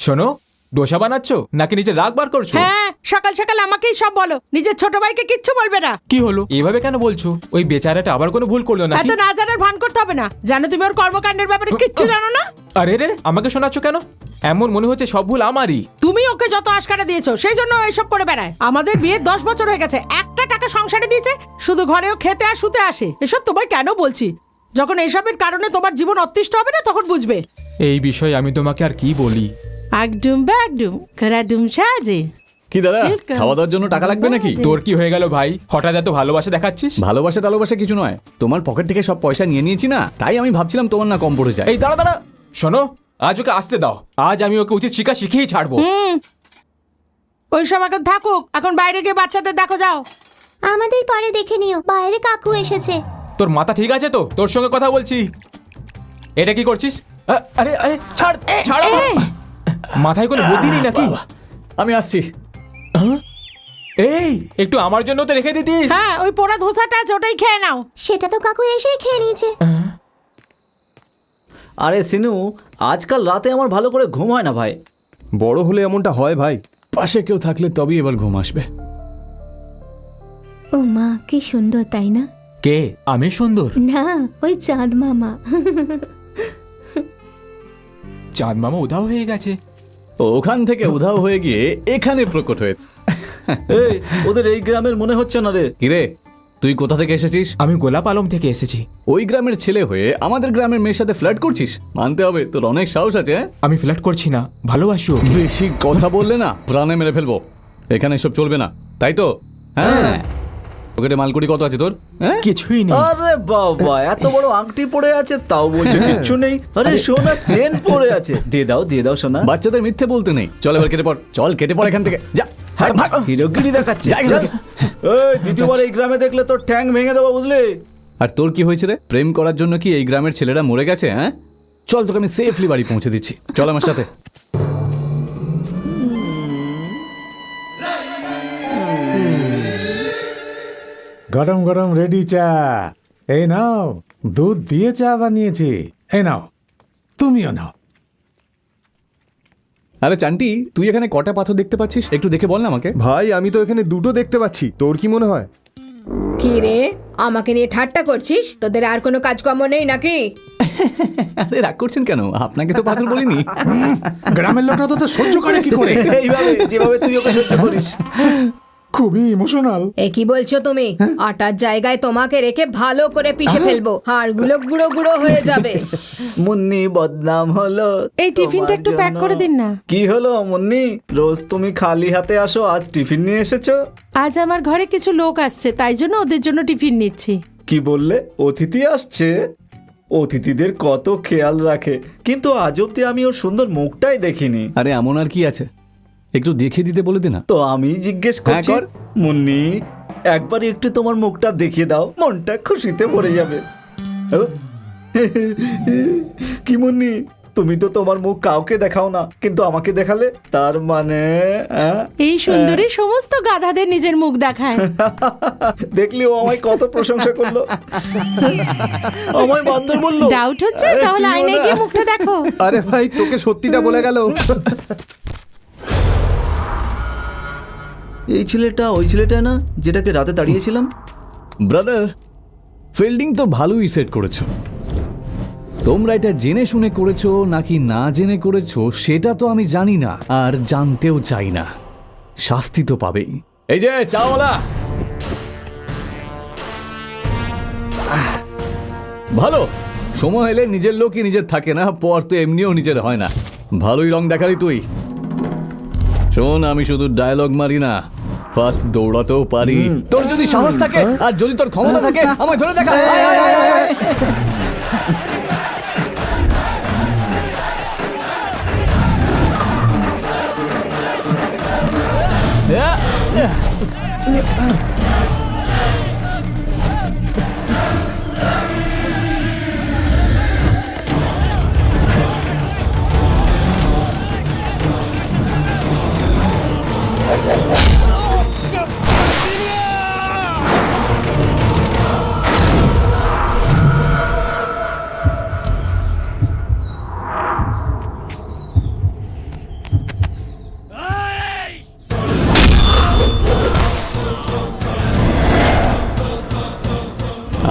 শোনো, ডোসা বানাচ্ছো নাকি নিচে রাগ বার করছো? হ্যাঁ, সকাল সকাল আমাকেই সব বলো, নিজের ছোট ভাইকে কিচ্ছু বলবে না। কি হলো এভাবে কেন বলছো? ওই বেচারাটা আবার কোনো ভুল করলো নাকি? এত না জানার ভান করতে হবে না। জানো তুমি ওর কর্মকাণ্ডের ব্যাপারে কিচ্ছু জানো না। আরে রে, আমাকে শোনাচ্ছ কেন? এমন মনে হচ্ছে সব ভুল আমারই। তুমি ওকে যত আশকারা দিয়েছো সেই জন্য ও এসব করে বেড়ায়। আমাদের বিয়ে 10 বছর হয়ে গেছে, একটা টাকা সংসারে দিয়েছে, শুধু ঘরেও খেতে আর শুতে আসে। এসব তোমায় কেন বলছি, যখন এসবের কারণে তোমার জীবন অতিষ্ঠ হবে না তখন বুঝবে। এই বিষয়ে আমি তোমাকে আর কি বলি? একদম ব্যাগডুম করাডুম সাজে। কি দাদা, Welcome. খাওয়া দাওয়ার জন্য টাকা লাগবে নাকি? জি। তোর কি হয়ে গেল ভাই? হঠাৎ এত ভালোবাসা দেখাচ্ছিস? ভালোবাসা কিছু নয়, তোমার পকেট থেকে সব পয়সা নিয়ে নিয়েছি না, তাই আমি ভাবছিলাম তোমার না কম পড়ে যায়। এই দাঁড়া দাঁড়া, শোনো, আজ ওকে আসতে দাও। আজ আমি ওকে উচিত শিক্ষা শিখিয়েই ছাড়বো। ওইসব এখন থাকুক, এখন বাইরে গিয়ে বাচ্চাদের দেখো যাও। আমাদের পরে দেখে নিও, বাইরে কাকু এসেছে। তোর মাথা ঠিক আছে তো? তোর সঙ্গে কথা বলছি। এটা কি করছিস? আরে আরে ছাড় ছাড় আমার। মাথায় কোনো বুদ্ধি নেই নাকি? আমি আসছি। এই একটু আমার জন্য তো রেখে দিতিস। হ্যাঁ, ওই পোড়া ধোসাটা আছে, ওটাই খেয়ে নাও। সেটা তো কাকু এসেই খেয়ে নিয়েছে। আরে সিনু, আজকাল রাতে আমার ভালো করে ঘুম হয় না ভাই। বড় হলে এমনটা হয় ভাই। পাশে কেউ থাকলে তবেই এবার ঘুম আসবে। ও মা, কি সুন্দর তাই না? কে? আমি সুন্দর? না, ওই চাঁদ মামা। চাঁদ মামা উধাও হয়ে গেছে। ওখান থেকে উধাও হয়ে গিয়ে এখানে প্রকট হয়ে। এই, ওদের এই গ্রামের মনে হচ্ছে না রে। কিরে, তুই কোথা থেকে এসেছিস? আমি গোলাপ আলম থেকে এসেছি। ওই গ্রামের ছেলে হয়ে আমাদের গ্রামের মেয়ের সাথে ফ্লার্ট করছিস? মানতে হবে তোর অনেক সাহস আছে। হ্যাঁ? আমি ফ্লার্ট করছি না, ভালোবাসি ওকে। বেশি কথা বললে না প্রাণে মেরে ফেলবো। এখানে এসব চলবে না, তাই তো? হ্যাঁ। পকেটে মালকুড়ি কত আছে তোর? হ্যাঁ? কিছুই নেই। আরে বাবা, এত বড় আংটি পড়ে আছে তাও বলছে কিচ্ছু নেই। আরে সোনা চেন পড়ে আছে, দিয়ে দাও সোনা। বাচ্চাদের মিথ্যে বলতে নেই। চল এবার কেটে পড়, চল কেটে পড় এখান থেকে, যা। হ্যাঁ, হিরোগিরি দেখাচ্ছে। যা এখান থেকে। এই, দ্বিতীয়বার এই গ্রামে দেখলে তোর ঠ্যাং ভেঙে দেবো, বুঝলি? আর তোর কি হয়েছে রে? প্রেম করার জন্য কি এই গ্রামের ছেলেরা মরে গেছে? হ্যাঁ, চল তোকে আমি সেফলি বাড়ি পৌঁছে দিচ্ছি, চল আমার সাথে। গরম গরম রেডি চা। এই নাও, দুধ দিয়ে চা বানিয়েছি। এই নাও, তুমিও নাও। আরে চান্টি, তুই এখানে কটা পাথর দেখতে পাচ্ছিস? একটু দেখে বল না আমাকে। ভাই আমি তো এখানে দুটো দেখতে পাচ্ছি, তোর কি মনে হয়? কি রে, আমাকে নিয়ে ঠাট্টা করছিস? তোদের আর কোনো কাজকর্ম নেই নাকি? আরে রাগ করছেন কেন? আপনাকে তো পাথর বলিনি। গ্রামের লোকরা তো সহ্য করে কি করে? এইভাবে যেভাবে তুই ওকে সহ্য করিস। খুবই ইমোশনাল। এ কি বলছো তুমি? আটার জায়গায় তোমাকে রেখে ভালো করে পিষে ফেলবো, হাড়গুলো গুঁড়ো গুঁড়ো হয়ে যাবে। মুন্নি বদনাম হলো। এই টিফিনটা একটু তোমার প্যাক করে জন্য। দিন না। কি হলো মুন্নি, রোজ তুমি খালি হাতে আসো, আজ টিফিন নিয়ে এসেছো? আজ আমার ঘরে কিছু লোক আসছে, তাই জন্য ওদের জন্য টিফিন নিচ্ছি। কি বললে? অতিথি আসছে? অতিথিদের কত খেয়াল রাখে, কিন্তু আজ অব্দি আমি ওর সুন্দর মুখটাই দেখিনি। আরে এমন আর কি আছে, একটু দেখে দিতে বলে দে না। তো আমি জিজ্ঞেস করছি, কর। মুন্নি একবার একটু তোমার মুখটা দেখিয়ে দাও, মনটা খুশিতে ভরে যাবে। ও, কি মুন্নি, তুমি তো তোমার মুখ কাউকে দেখাও না, কিন্তু আমাকে দেখালে, তার মানে এই সুন্দরী সমস্ত গাধাদের নিজের মুখ দেখায়। দেখলি ও আমায় কত প্রশংসা করলো। আমায় বান্দর বললো। ডাউট হচ্ছে? আরে, তাহলে তুইও আয়নায় না। গিয়ে মুখটা দেখো। আরে ভাই তোকে সত্যিটা বলে গেল। এই ছেলেটা ওই ছেলেটা না যেটাকে রাতে তাড়িয়েছিলাম? ব্রাদার, ফিল্ডিং তো ভালোই সেট করেছো। তোমরা এটা জেনে শুনে করেছো নাকি না জেনে করেছো সেটা তো আমি জানি না, আর জানতেও চাই না। শাস্তি তো পাবেই। এই যে চাওয়ালা, ভালো সময় এলে নিজের লোকই নিজের থাকে না, পর তো এমনিও নিজের হয় না। ভালোই রং দেখালি তুই। শোন, আমি শুধু ডায়লগ মারি না, ফার্স্ট দৌড়াতেও পারি। তোর যদি সাহস থাকে আর যদি তোর ক্ষমতা থাকে, আমায় ধরে দেখা। আয়, আয়, আয়, আয়, আয়।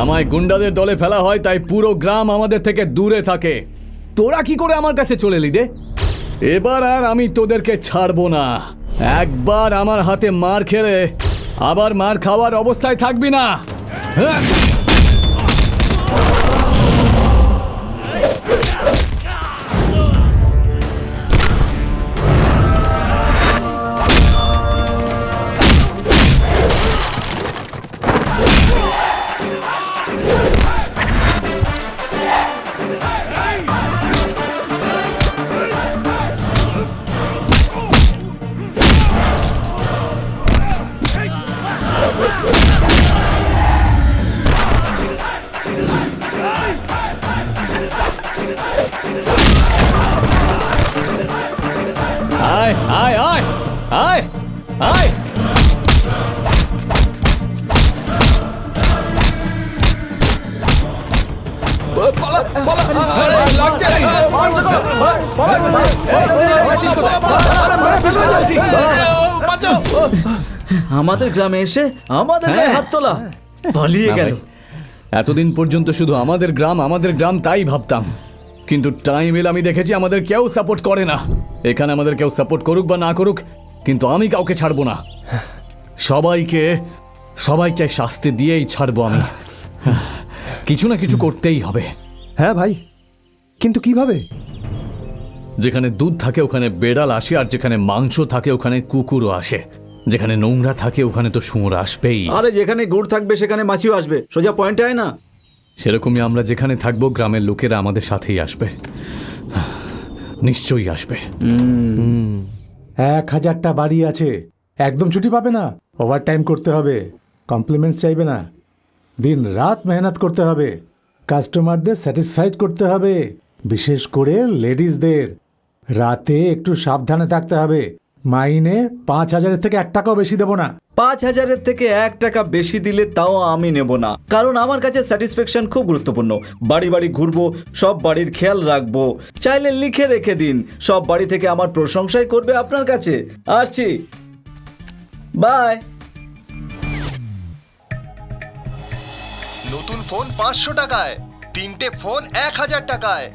আমায় গুন্ডাদের দলে ফেলা হয়, তাই পুরো গ্রাম আমাদের থেকে দূরে থাকে। তোরা কি করে আমার কাছে চলে এলি রে? এবার আর আমি তোদেরকে ছাড়বো না। একবার আমার হাতে মার খেলে আবার মার খাওয়ার অবস্থায় থাকবি না। হ্যাঁ? আয় আয় আয় আয় আয় আমাদের গ্রামে এসে আমাদের গায়ে হাত তোলা, পালিয়ে না গেল। ভাই, এতদিন পর্যন্ত শুধু আমাদের গ্রাম তাই ভাবতাম, কিন্তু টাইম এলে আমি দেখেছি আমাদের কেউ সাপোর্ট করে না। এখানে আমাদের কেউ সাপোর্ট করুক বা না করুক, কিন্তু আমি কাউকে ছাড়বো না। সবাইকে শাস্তি দিয়েই ছাড়বো আমি। কিছু না কিছু করতেই হবে। হ্যাঁ ভাই, কিন্তু কিভাবে? যেখানে দুধ থাকে ওখানে বেড়াল আসে, আর যেখানে মাংস থাকে ওখানে কুকুরও আসে। যেখানে নোংরা থাকে ওখানে তো শুঁড় আসবেই। আরে যেখানে গুড় থাকবে সেখানে মাছিও আসবে, সোজা পয়েন্টে আয় না। সেরকমই আমরা যেখানে থাকবো গ্রামের লোকেরা আমাদের সাথেই আসবে, নিশ্চয়ই আসবে। 1000টা বাড়ি আছে, একদম ছুটি পাবে না। ওভার টাইম করতে হবে, কমপ্লিমেন্টস চাইবে না, দিন রাত মেহনত করতে হবে, কাস্টমারদের স্যাটিসফাইড করতে হবে, বিশেষ করে লেডিসদের। রাতে একটু সাবধানে থাকতে হবে। মাইনে 5000-এর থেকে 1 টাকাও বেশি দেবো না। 5000-এর থেকে 1 টাকা বেশি দিলে তাও আমি নেব না, কারণ আমার কাছে স্যাটিসফ্যাকশন খুব গুরুত্বপূর্ণ। বাড়ি বাড়ি ঘুরবো, সব বাড়ির খেয়াল রাখবো। চাইলে লিখে রেখে দিন, সব বাড়ি থেকে আমার প্রশংসাই করবে আপনার কাছে। আসছি, বাই। নতুন ফোন 500 টাকায়, 3টে ফোন 1000 টাকায়,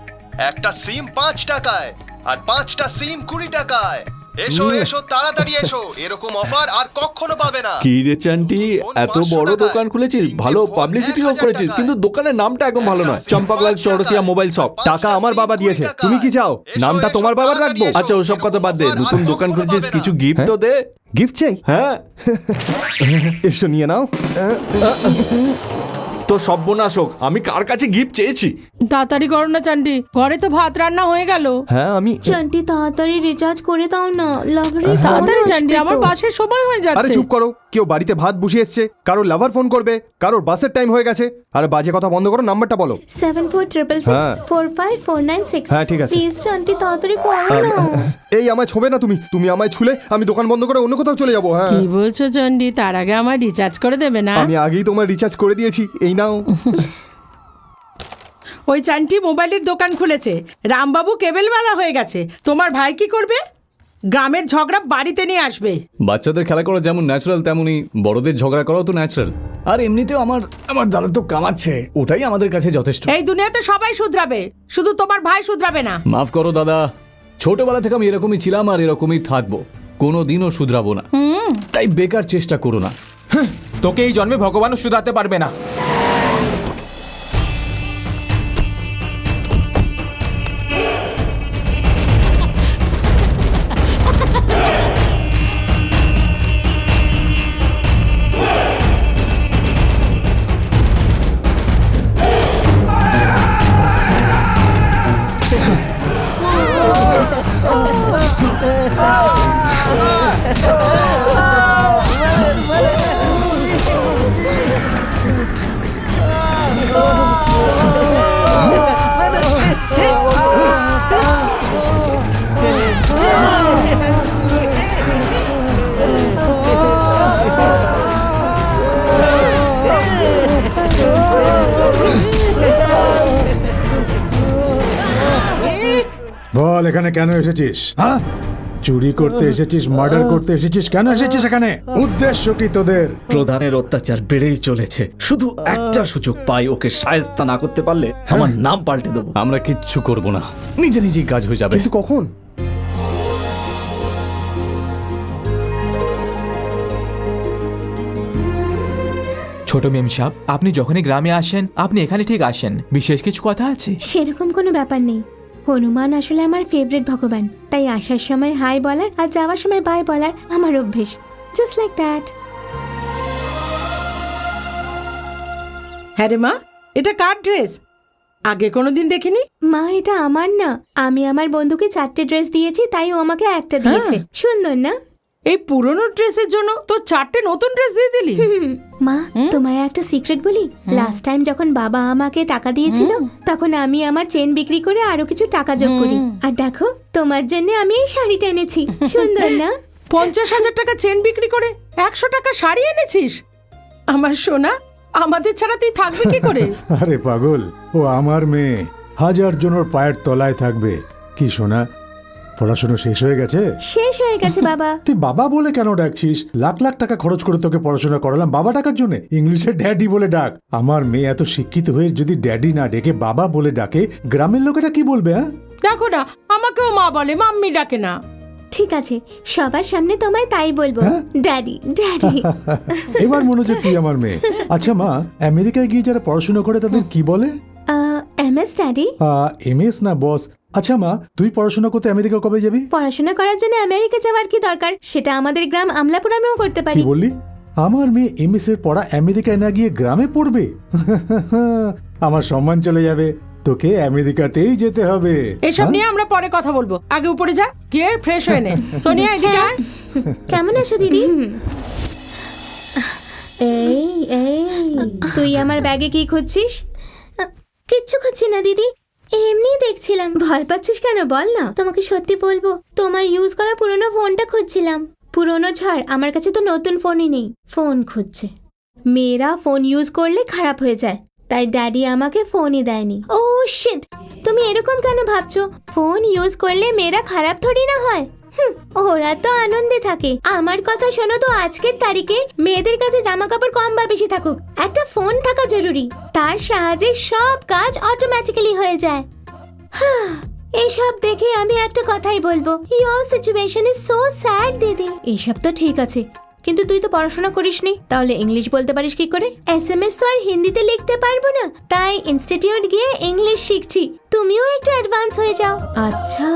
একটা সিম 5 টাকায়, আর 5টা সিম 20 টাকায়। এসো এসো, তাড়াতাড়ি এসো, এরকম অফার আর কখনো পাবে না। কি রে চান্টি, এত বড় দোকান খুলেছিস, ভালো পাবলিসিটিও করেছিস, কিন্তু দোকানের নামটা একদম ভালো নয়। চম্পকলাল চৌরসিয়া মোবাইল শপ। টাকা আমার বাবা দিয়েছে, তুমি কি চাও নামটা তোমার বাবার রাখবো? আচ্ছা ওসব কথা বাদ দে, নতুন দোকান খুলেছিস, কিছু গিফট তো দে। গিফট চাই? হ্যাঁ এসো নিয়ে নাও। তো সর্বনাশ হোক, আমি কার কাছে গিফট চেয়েছি? তাড়াতাড়ি করো না চান্ডি, ঘরে তো ভাত রান্না হয়ে গেল। হ্যাঁ আমি চান্টি তাড়াতাড়ি রিচার্জ করে দাও না, লাভারের তাড়াতাড়ি চান্ডি, আমার বাসের সময় হয়ে আরে যাচ্ছে। চুপ করো, কেউ বাড়িতে ভাত বসিয়ে এসছে, কারোর লাভার ফোন করবে, কারোর বাসের টাইম হয়ে গেছে। আরে বাজে কথা বন্ধ করো, নাম্বারটা বলো। 7466645456। হ্যাঁ, ঠিক আছে। প্লিজ চান্টি তাড়াতাড়ি করো না। এই আমায় ছোবে না, তুমি আমায় ছুলে আমি দোকান বন্ধ করে অন্য কোথাও চলে যাবো। হ্যাঁ কি বলছো চান্ডি, তার আগে আমার রিচার্জ করে দেবে না? আমি আগেই তোমার রিচার্জ করে দিয়েছি, এই নাও। ওই চান্টি মোবাইলের দোকান খুলেছে, রামবাবু কেবেলওয়ালা হয়ে গেছে। তোমার ভাই কি করবে? গ্রামের ঝগড়া বাড়িতে নিয়ে আসবে। বাচ্চাদের খেলা করা যেমন ন্যাচারাল, তেমনি বড়দের ঝগড়া করাও তো ন্যাচারাল। আর এমনিতেও আমার দাদা তো কামাচ্ছে, ওটাই আমাদের কাছে যথেষ্ট। এই দুনিয়াতে সবাই শুধরাবে, শুধু তোমার ভাই শুধরাবে না। মাফ করো দাদা, ছোটবেলা থেকে আমি এরকমই ছিলাম আর এরকমই থাকবো, কোনোদিনও শুধরাবো না। তাই বেকার চেষ্টা করো না। তোকে এই জন্মে ভগবানও শুধাতে পারবে না। বল এখানে কেন এসেছিস? হ্যাঁ, চুরি করতে এসেছিস, মার্ডার করতে এসেছিস, কেন এসেছিস এখানে? উদ্দেশ্য কি তোদের? প্রধানের অত্যাচার বেড়েই চলেছে, শুধু একটা সুযোগ পাই, ওকে শায়েস্তা না করতে পারলে আমার নাম পাল্টে দেবো। আমরা কিচ্ছু করব না, নিজে নিজেই কাজ হয়ে যাবে। কিন্তু কখন? ছোট মেম সাহেব, আপনি যখনই গ্রামে আসেন আপনি এখানে ঠিক আসেন। বিশেষ কিছু কথা আছে? সেরকম কোনো ব্যাপার নেই। হনুমান আসলে আমার ফেভারিট ভগবান, তাই আসার সময় হাই বলার আর যাওয়ার সময় বাই বলার আমার অভ্যেস। Just like that. হ্যাঁ রে মা, এটা কার ড্রেস? আগে কোনোদিন দেখিনি। মা, এটা আমার না, আমি আমার বন্ধুকে 4টে ড্রেস দিয়েছি, তাই ও আমাকে একটা দিয়েছে। সুন্দর না? এই পুরনো ড্রেসের জন্য তোর 4টে নতুন ড্রেস দিয়ে দিলি? মা, তোমায় একটা সিক্রেট বলি। লাস্ট টাইম যখন বাবা আমাকে টাকা দিয়েছিল, তখন আমি আমার চেন বিক্রি করে আরো কিছু টাকা যোগ করি। আর দেখো, তোমার জন্য আমি এই শাড়িটা এনেছি। সুন্দর না? 50,000 টাকা চেন বিক্রি করে 100 টাকা শাড়ি এনেছিস? আমার সোনা, আমাদের ছাড়া তুই থাকবি কি করে? আরে পাগল, ও আমার মেয়ে, 1000 জনের পায়ের তলায় থাকবে। কি সোনা, পড়াশোনা শেষ হয়ে গেছে? শেষ হয়ে গেছে বাবা। তুই বাবা বলে কেন ডাকছিস? লাখ লাখ টাকা খরচ করে তোকে পড়াশোনা করালাম বাবা ডাকার জন্য? ইংলিশে ড্যাডি বলে ডাক। আমার মেয়ে এত শিক্ষিত হয়ে যদি ড্যাডি না ডেকে বাবা বলে ডাকে, গ্রামের লোকেরা কি বলবে? হ্যাঁ, দেখো না, আমাকেও মা বলে, মাম্মি ডাকে না। ঠিক আছে, সবার সামনে তোমায় তাই বলবো, ড্যাডি ড্যাডি। এবার মনে হচ্ছে তুই আমার মেয়ে। আচ্ছা মা, আমেরিকায় গিয়ে যারা পড়াশোনা করে তাদের কি বলে? MS daddy. এমএস না বস। আচ্ছা মা, তুই পড়াশোনা করতে আমেরিকা কবে যাবি? পড়াশোনা করার জন্য আমেরিকা যাওয়ার কি দরকার? সেটা আমাদের গ্রাম আমলাপুরামেও করতে কি পারি। বললি? আমার মেয়ে এমএস এর পড়া আমেরিকায় না গিয়ে গ্রামে পড়বে? আমার সম্মান চলে যাবে। তোকে আমেরিকাতেই যেতে হবে। এসব নিয়ে আমরা পরে কথা বলবো, আগে উপরে যা, গিয়ে ফ্রেশ হয়ে নে। সোনিয়া, এদিকে আয়। কেমন আছো দিদি? এই এই, তুই আমার ব্যাগে কি খুঁজছিস? কিচ্ছু খুঁজছি না দিদি, এমনি দেখছিলাম। ভয় পাচ্ছিস কেন বল না। তোমাকে সত্যি বলবো, তোমার ইউজ করা পুরনো ফোনটা খুঁজছিলাম। পুরনো ছাড়, আমার কাছে তো নতুন ফোনই নেই। ফোন খুঁজছে। মেয়েরা ফোন ইউজ করলে খারাপ হয়ে যায়, তাই ড্যাডি আমাকে ফোনই দেয়নি। ও শিট, তুমি এরকম কেন ভাবছো? ফোন ইউজ করলে মেয়েরা খারাপ থোড়ি না হয়। ওরা তো আনন্দে থাকে। আমার কথা শোনো তো, আজকের তারিখে মেয়েদের কাছে জামা কাপড় কম বা বেশি থাকুক, একটা ফোন থাকা জরুরি। তার সাহায্যে সব কাজ অটোমেটিক্যালি হয়ে যায়। এসব দেখে আমি একটা কথাই বলবো, your situation is so sad দিদি। এসব তো ঠিক আছে, কিন্তু তুই তো পড়াশোনা করিসনি, তাহলে ইংলিশ বলতে পারিস কি করে? এসএমএস তো আর হিন্দিতে লিখতে পারবো না, তাই ইনস্টিটিউট গিয়ে ইংলিশ শিখছি। তুমিও একটু অ্যাডভান্স হয়ে যাও। আচ্ছা,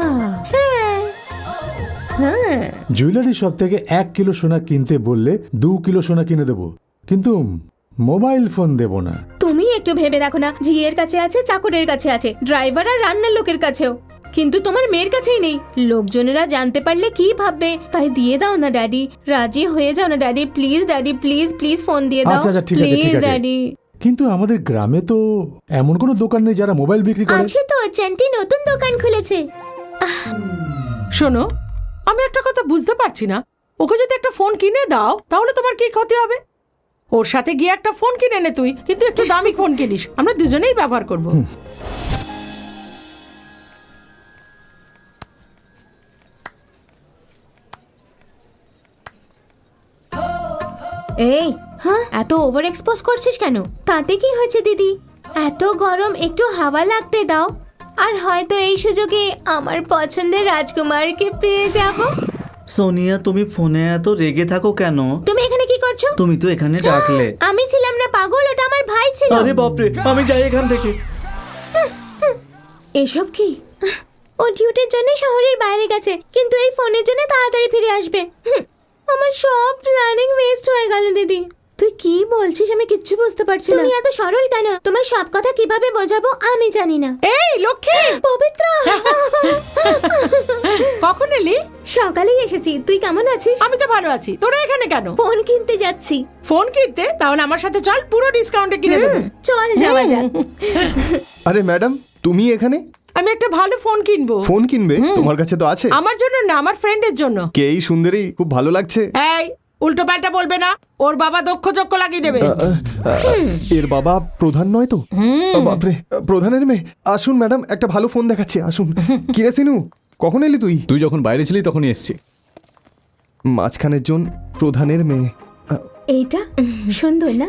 হ্যাঁ হ্যাঁ। জুয়েলারি শপ থেকে 1 কিলো সোনা কিনতে বললে 2 কিলো সোনা কিনে দেবো, কিন্তু মোবাইল ফোন দেব না। তুমি একটু ভেবে দেখো না, ঝিয়ের কাছে আছে, চাকরের কাছে আছে, ড্রাইভার আর রান্নার লোকের কাছেও, কিন্তু তোমার মেয়ের কাছেই নেই। লোকজনেরা জানতে পারলে কি ভাববে? তাই দিয়ে দাও না ড্যাডি, রাজি হয়ে যাও না daddy, please daddy, please please phone দিয়ে দাও। আচ্ছা ঠিক আছে, ঠিক প্লিজ আছে। ড্যাডি। কিন্তু আমাদের গ্রামে তো এমন কোনো দোকান নেই যারা মোবাইল বিক্রি করে। আছে তো, চেন্টি নতুন দোকান খুলেছে। শোনো, আমি একটা কথা বুঝতে পারছি না, ওকে যদি একটা ফোন কিনে দাও তাহলে তোমার কি ক্ষতি হবে? ওর সাথে গিয়ে একটা ফোন কিনে নে তুই, কিন্তু একটু দামি ফোন কিনিস, আমরা দুজনেই ব্যবহার করব। এই, হ্যাঁ, এত ওভার এক্সপোজ করছিস কেন? তাতে কি হয়েছে দিদি? এত গরম, একটু হাওয়া লাগতে দাও, আর হয়তো এই সুযোগে আমার পছন্দের রাজকুমারকে পেয়ে যাব। সোনিয়া, তুমি ফোনে এত রেগে থাকো কেন? তুমি এখানে কি করছো? তুমি তো এখানে ডাকলে। আমি ছিলাম না পাগল, ওটা আমার ভাই ছিল। আরে বাপরে, আমি যাই এখান থেকে। এসব কি? ও ডিউটির জন্য শহরের বাইরে গেছে, কিন্তু এই ফোনের জন্য তাড়াতাড়ি ফিরে আসবে। আমার সব প্ল্যানিং ওয়েস্ট হয়ে গেল দিদি। তুই কি বলছিস আমি কিচ্ছু বুঝতে পারছি না। তুমি এত সরল কেন? তোমার সব কথা কিভাবে বোঝাবো আমি জানি না। এই লক্ষ্মী, পবিত্র, কখন এলি? সকালেই এসেছি। তুই কেমন আছিস? আমি তো ভালো আছি, তোরা এখানে কেন? ফোন কিনতে যাচ্ছি। ফোন কিনতে? তাহলে আমার সাথে চল, পুরো ডিসকাউন্টে কিনে দেবো। চল যাওয়া যাক। আরে ম্যাডাম, তুমি এখানে? আমি একটা ভালো ফোন কিনবো। ফোন কিনবে? তোমার কাছে তো আছে। আমার জন্য না, আমার ফ্রেন্ডের জন্য। কে এই সুন্দরী? খুব ভালো লাগছে। এই উল্টো পাল্টা বলবে না, ওর বাবা দক্ষ চক্ষ লাগিয়ে দেবে। এর বাবা প্রধান নয় তো? বাপরে, প্রধানের মেয়ে। আসুন ম্যাডাম, একটা ভালো ফোন দেখাচ্ছি, আসুন। কিরে সিনু, কখন এলি তুই? তুই যখন বাইরে ছিলি তখনই এসছি। মাঝখানের জন প্রধানের মেয়ে। এইটা সুন্দর না?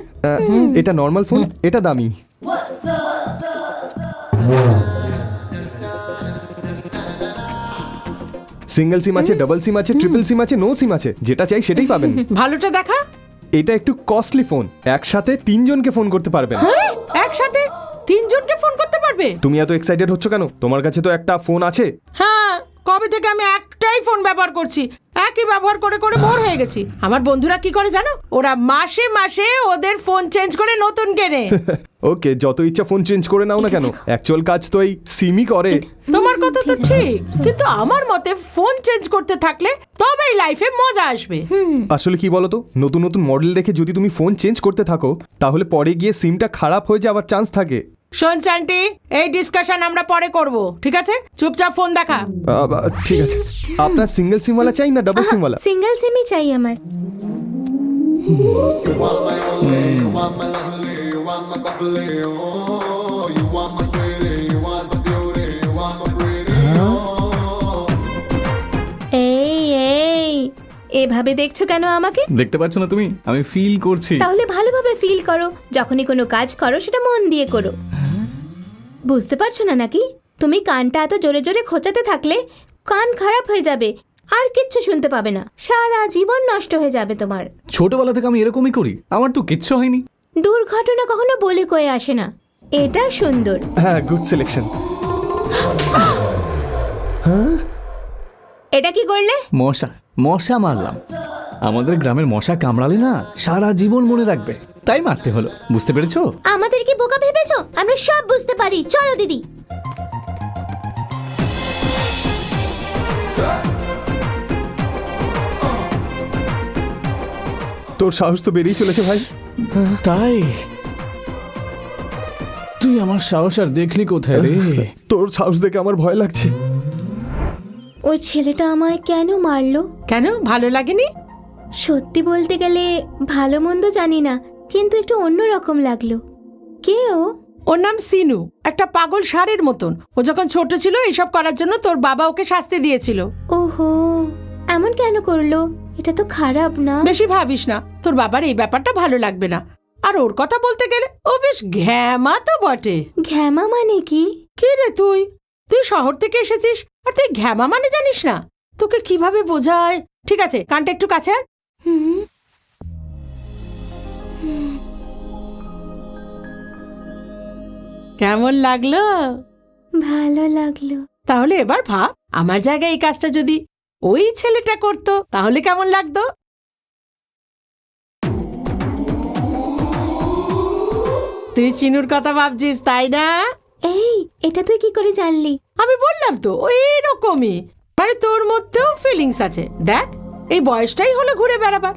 এটা নর্মাল ফোন, এটা দামি। সিঙ্গেল সিম আছে, ডাবল সিম আছে, ট্রিপল সিম আছে, নো সিম আছে, যেটা চাই সেটাই পাবেন। ভালোটা দেখা। এটা একটু কস্টলি ফোন, একসাথে 3 জনকে ফোন করতে পারবেন। একসাথে 3 জনকে ফোন করতে পারবে? তুমি এত এক্সাইটেড হচ্ছ কেন? তোমার কাছে তো একটা ফোন আছে। হ্যাঁ, কবে থেকে আমি একটাই ফোন ব্যবহার করছি, একই ব্যবহার করে করে বোর হয়ে গেছি। আমার বন্ধুরা কি করে জানো? ওরা মাসে মাসে ওদের ফোন চেঞ্জ করে নতুন কেনে। ওকে, যত ইচ্ছা ফোন চেঞ্জ করে নাও না কেন, অ্যাকচুয়াল কাজ তো এই সিমই করে। তোমার কথা তো ঠিক, কিন্তু আমার মতে ফোন চেঞ্জ করতে থাকলে তবেই লাইফে মজা আসবে। আসলে কি বলতো, নতুন নতুন মডেল দেখে যদি তুমি ফোন চেঞ্জ করতে থাকো তাহলে পরে গিয়ে সিমটা খারাপ হয়ে যাওয়ার চান্স থাকে। শোন চান্টি, এই ডিসকাশন আমরা পরে করব, ঠিক আছে? চুপচাপ ফোন দেখা। ঠিক আছে, আপনার সিঙ্গেল সিমওয়ালা চাই না ডাবল সিমওয়ালা? সিঙ্গেল সিমই চাই আমার। এই এই এভাবে দেখছো কেন আমাকে? দেখতে পাচ্ছ না তুমি? আমি ফিল করছি। তাহলে ভালোভাবে ফিল করো। যখনই কোনো কাজ করো সেটা মন দিয়ে করো। বুঝতে পারছো না নাকি? তুমি কানটা এত জোরে জোরে খোঁচাতে থাকলে কান খারাপ হয়ে যাবে, আর কিচ্ছু শুনতে পাবে না, সারা জীবন নষ্ট হয়ে যাবে তোমার। ছোটবেলা থেকে আমি এরকমই করি, আমার তো কিচ্ছু হয়নি। দুর্ঘটনা কখনো বলে কয়ে আসে না। এটা সুন্দর। হ্যাঁ, গুড সিলেকশন। এটা কি করলে? মশা মশা মারলাম। আমাদের গ্রামের মশা কামড়ালে না সারা জীবন মনে রাখবে, তাই মারতে হলো। বুঝতে পেরেছো? আমাদের কি বোকা ভেবেছো? আমরা সব বুঝতে পারি। চলো দিদি। তোর সাহস তো বেরিয়ে চলেছে ভাই। তাই তুই আমার সাহস আর দেখলি কোথায় রে? তোর সাহস দেখে আমার ভয় লাগছে। ওই ছেলেটা আমায় কেন মারলো? কেন, ভালো লাগেনি? সত্যি বলতে গেলে ভালো মন্দ জানি না, কিন্তু একটু অন্যরকম লাগলো। কে ও? ওর নাম সিনু, একটা পাগল ষাঁড়ের মতন। ও যখন ছোট ছিল এইসব করার জন্য তোর বাবা ওকে শাস্তি দিয়েছিল। ওহো, এমন কেন করলো? এটা তো খারাপ না? বেশি ভাবিস না, তোর বাবার এই ব্যাপারটা ভালো লাগবে না। আর ওর কথা বলতে গেলে ও বেশ ঘ্যামা তো বটে। ঘ্যামা মানে কি? কি রে তুই তুই শহর থেকে এসেছিস আর তুই ঘ্যামা মানে জানিস না? তোকে কিভাবে বোঝায়? ঠিক আছে, কানটা একটু কাছে আন। হুম, কেমন লাগলো? ভালো লাগলো। তাহলে এবার ভাব, আমার জায়গায় এই কাজটা যদি ওই ছেলেটা করতো তাহলে কেমন লাগতো? তুই চিনুর কথা ভাবছিস, তাই না? এই, এটা তুই কি করে জানলি? আমি বললাম তো, ওই রকমই। মানে তোর মধ্যেও ফিলিংস আছে। দেখ, এই বয়সটাই হলো ঘুরে বেড়াবার।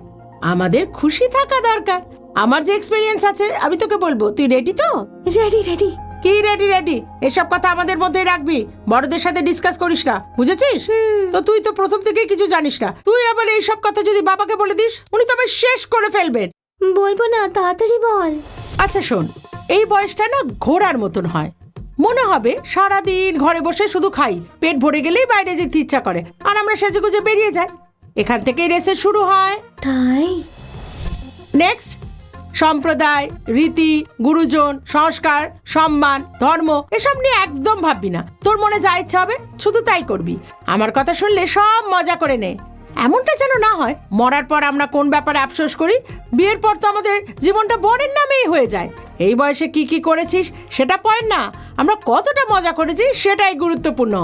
আমাদের খুশি থাকা দরকার। আমার যে এক্সপেরিয়েন্স আছে আমি তোকে বলবো। তুই রেডি তো? Ready ready. কি রেডি রেডি? এসব কথা আমাদের মধ্যেই রাখবি, বড়দের সাথে ডিসকাস করিস না, বুঝেছিস? তো তুই তো প্রথম থেকেই কিছু জানিস না। তুই আবার এইসব কথা যদি বাবাকে বলে দিস, উনি তবে শেষ করে ফেলবেন। বলবো না, তাড়াতাড়ি বল। আচ্ছা শোন, এই বয়সটা না ঘোড়ার মতন হয়। মনে হবে সারাদিন ঘরে বসে শুধু খাই, পেট ভরে গেলেই বাইরে যেতে ইচ্ছা করে, আর আমরা সেজেগুজে বেরিয়ে যাই। এখান থেকেই রেসের শুরু হয়। তাই? নেক্সট, সম্প্রদায়, রীতি, গুরুজন, সংস্কার, সম্মান, ধর্ম এসব নিয়ে একদম ভাববি না। তোর মনে যা ইচ্ছা হবে শুধু তাই করবি। আমার কথা শুনলে সব মজা করে নে। এমনটা যেন না হয় মরার পর আমরা কোন ব্যাপারে আফসোস করি। বিয়ের পর তো আমাদের জীবনটা বরের নামেই হয়ে যায়। এই বয়সে কি কি করেছিস সেটা পয়েন্ট না, আমরা কতটা মজা করেছি সেটাই গুরুত্বপূর্ণ।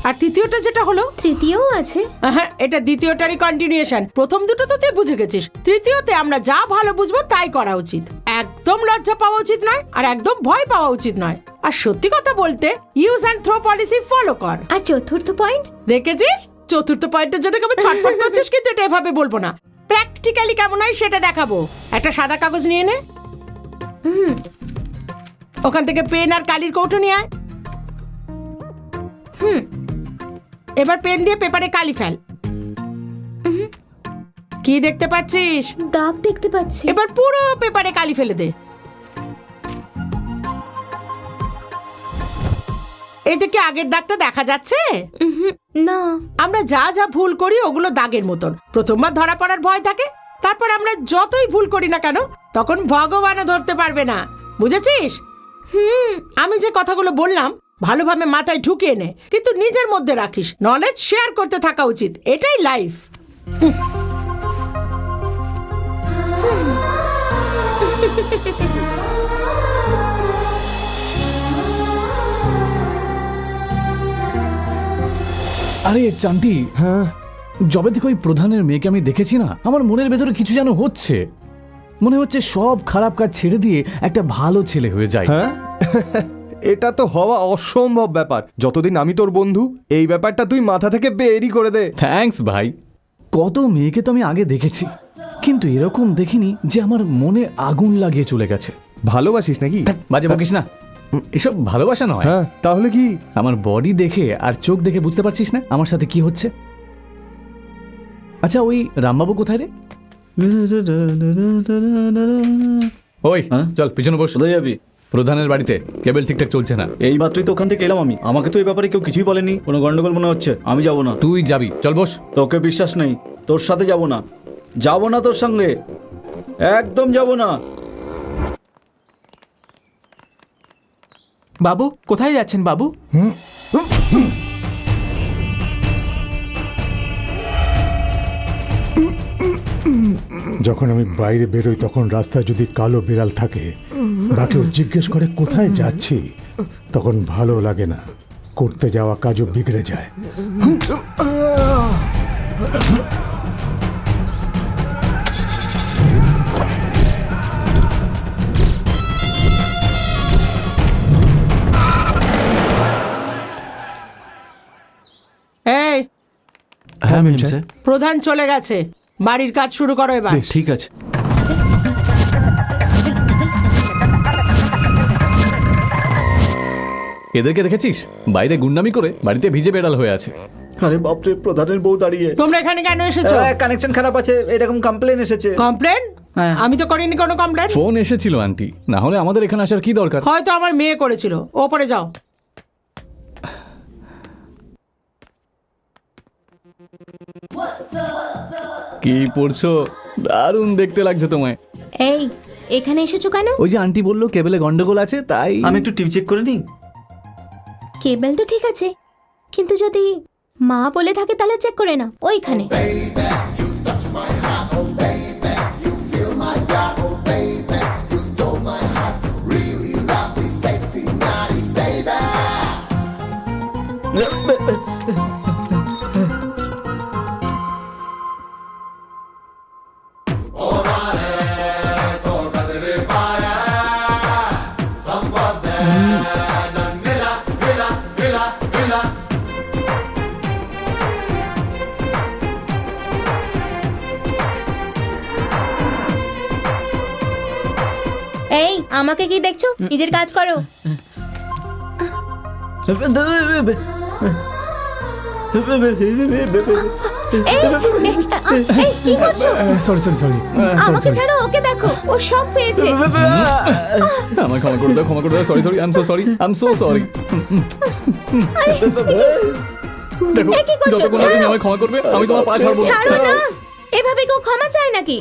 আর তৃতীয়টা যেটা হলো, তৃতীয়ও আছে? হ্যাঁ, এটা দ্বিতীয়টারই কন্টিনিউশন। প্রথম দুটো তো তুই বুঝে গেছিস, তৃতীয়তে আমরা যা ভালো বুঝবো তাই করা উচিত। একদম লজ্জা পাওয়া উচিত নয়, আর একদম ভয় পাওয়া উচিত নয়। আর সত্যি কথা বলতে use and throw policy follow কর। আর চতুর্থ পয়েন্ট? দেখেছিস, চতুর্থ পয়েন্টের জন্য কেমন ছটফট করছিস, কিন্তু এটা এভাবে বলবো না, প্র্যাকটিক্যালি কেমন হয় সেটা দেখাবো। একটা সাদা কাগজ নিয়ে নে, ওখান থেকে পেন আর কালির কৌটো নিয়ে আয়। এবার পেন দিয়ে পেপারে কালি ফেল। কি দেখতে পাচ্ছিস? দাগ দেখতে পাচ্ছি। এবার পুরো পেপারে কালি ফেলে দে। এতে কি আগের দাগটা দেখা যাচ্ছে? না। আমরা যা যা ভুল করি ওগুলো দাগের মতন, প্রথমবার ধরা পড়ার ভয় থাকে, তারপর আমরা যতই ভুল করি না কেন তখন ভগবানও ধরতে পারবে না, বুঝেছিস? আমি যে কথাগুলো বললাম ভালোভাবে মাথায় ঢুকিয়ে নে, কিন্তু নিজের মধ্যে রাখিস। নলেজ শেয়ার করতে থাকা উচিত, এটাই লাইফ। আরে চান্টি, হ্যাঁ, যবে থেকে ওই প্রধানের মেয়েকে আমি দেখেছি না, আমার মনের ভেতরে কিছু যেন হচ্ছে। মনে হচ্ছে সব খারাপ কাজ ছেড়ে দিয়ে একটা ভালো ছেলে হয়ে যায়। হ্যাঁ এটা তো হওয়া অসম্ভব ব্যাপার। যতদিন আমি তোর বন্ধু, এই ব্যাপারটা তুই মাথা থেকে বেরই করে দে। থ্যাঙ্কস ভাই। কত মেয়েকে তো আমি আগে দেখেছি, কিন্তু এরকম দেখিনি যে আমার মনে আগুন লাগিয়ে চলে গেছে। ভালোবাসিস নাকি? বাজে বকিস না, এসব ভালোবাসা নয়। হ্যাঁ তাহলে কি? আমার বডি দেখে আর চোখ দেখে বুঝতে পারছিস না আমার সাথে কি হচ্ছে? আচ্ছা ওই রামবাবু কোথায় রে? ওই চল পিছনে বস। কোথায় যাবি? প্রধানের বাড়িতে, কেবল ঠিকঠাক চলছে না। এই মাত্রই তো ওখান থেকে এলাম আমি। আমাকে তো এই ব্যাপারে কেউ কিছুই বলেনি। কোনো গন্ডগোল মনে হচ্ছে, আমি যাব না। তুই যাবি, চল বস। তোকে বিশ্বাস নেই, তোর সাথে যাব না। যাব না তোর সঙ্গে, একদম যাব না। বাবু কোথায় যাচ্ছেন বাবু? যখন আমি বাইরে বেরোই তখন রাস্তায় যদি কালো বিড়াল থাকে বা কেউ জিজ্ঞেস করে কোথায় যাচ্ছি, তখন ভালো লাগে না, করতে যাওয়া কাজও বিগড়ে যায়। এই হ্যাঁ ম্যাম স্যার। প্রধান চলে গেছে, বাড়ির কাজ শুরু করো এবার। ঠিক আছে। এদেরকে দেখেছিস? বাইরে গুন্ডামি করে বাড়িতে ভিজে বেড়াল হয়ে আছে। আরে বাপরে, প্রধানের বউ দাঁড়িয়ে। তোমরা এখানে কেন এসেছো? কানেকশন খারাপ আছে, এরকম কমপ্লেন এসেছে। কমপ্লেন? হ্যাঁ। আমি তো করিনি কোনো কমপ্লেন। ফোন এসেছিল আন্টি, না হলে আমাদের এখানে আসার কি দরকার? হয়তো আমার মেয়ে করেছিল। ওপরে যাও। কি পড়ছো? দারুণ দেখতে লাগছে তোমায়। এই এখানে এসেছো কেন? ওই যে আন্টি বললো কেবলে গন্ডগোল আছে, তাই আমি একটু টিভি চেক করে নিই। কেবল তো ঠিক আছে, কিন্তু যদি মা বলে থাকে তাহলে চেক করে না ওইখানে। এই আমাকে কি দেখছো? নিজের কাজ করো। এই কি করছো? সরি আমাকে ছাড়ো, ওকে দেখো, ও সব পেয়েছে। আমায় ক্ষমা করে দাও, sorry I am so sorry. দেখো, এ কি করছো? যতক্ষণ তুমি আমায় ক্ষমা করবে আমি তোমার পা ছাড়বো না। ছাড়ো না, এভাবে কেউ ক্ষমা চায় নাকি?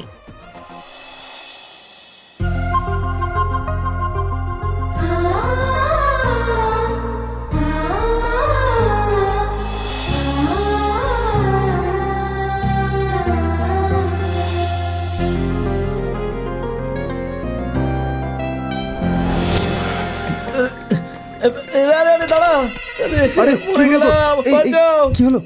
দাঁড়া, আরে মরে গেলাম, বাঁচাও। কি হলো?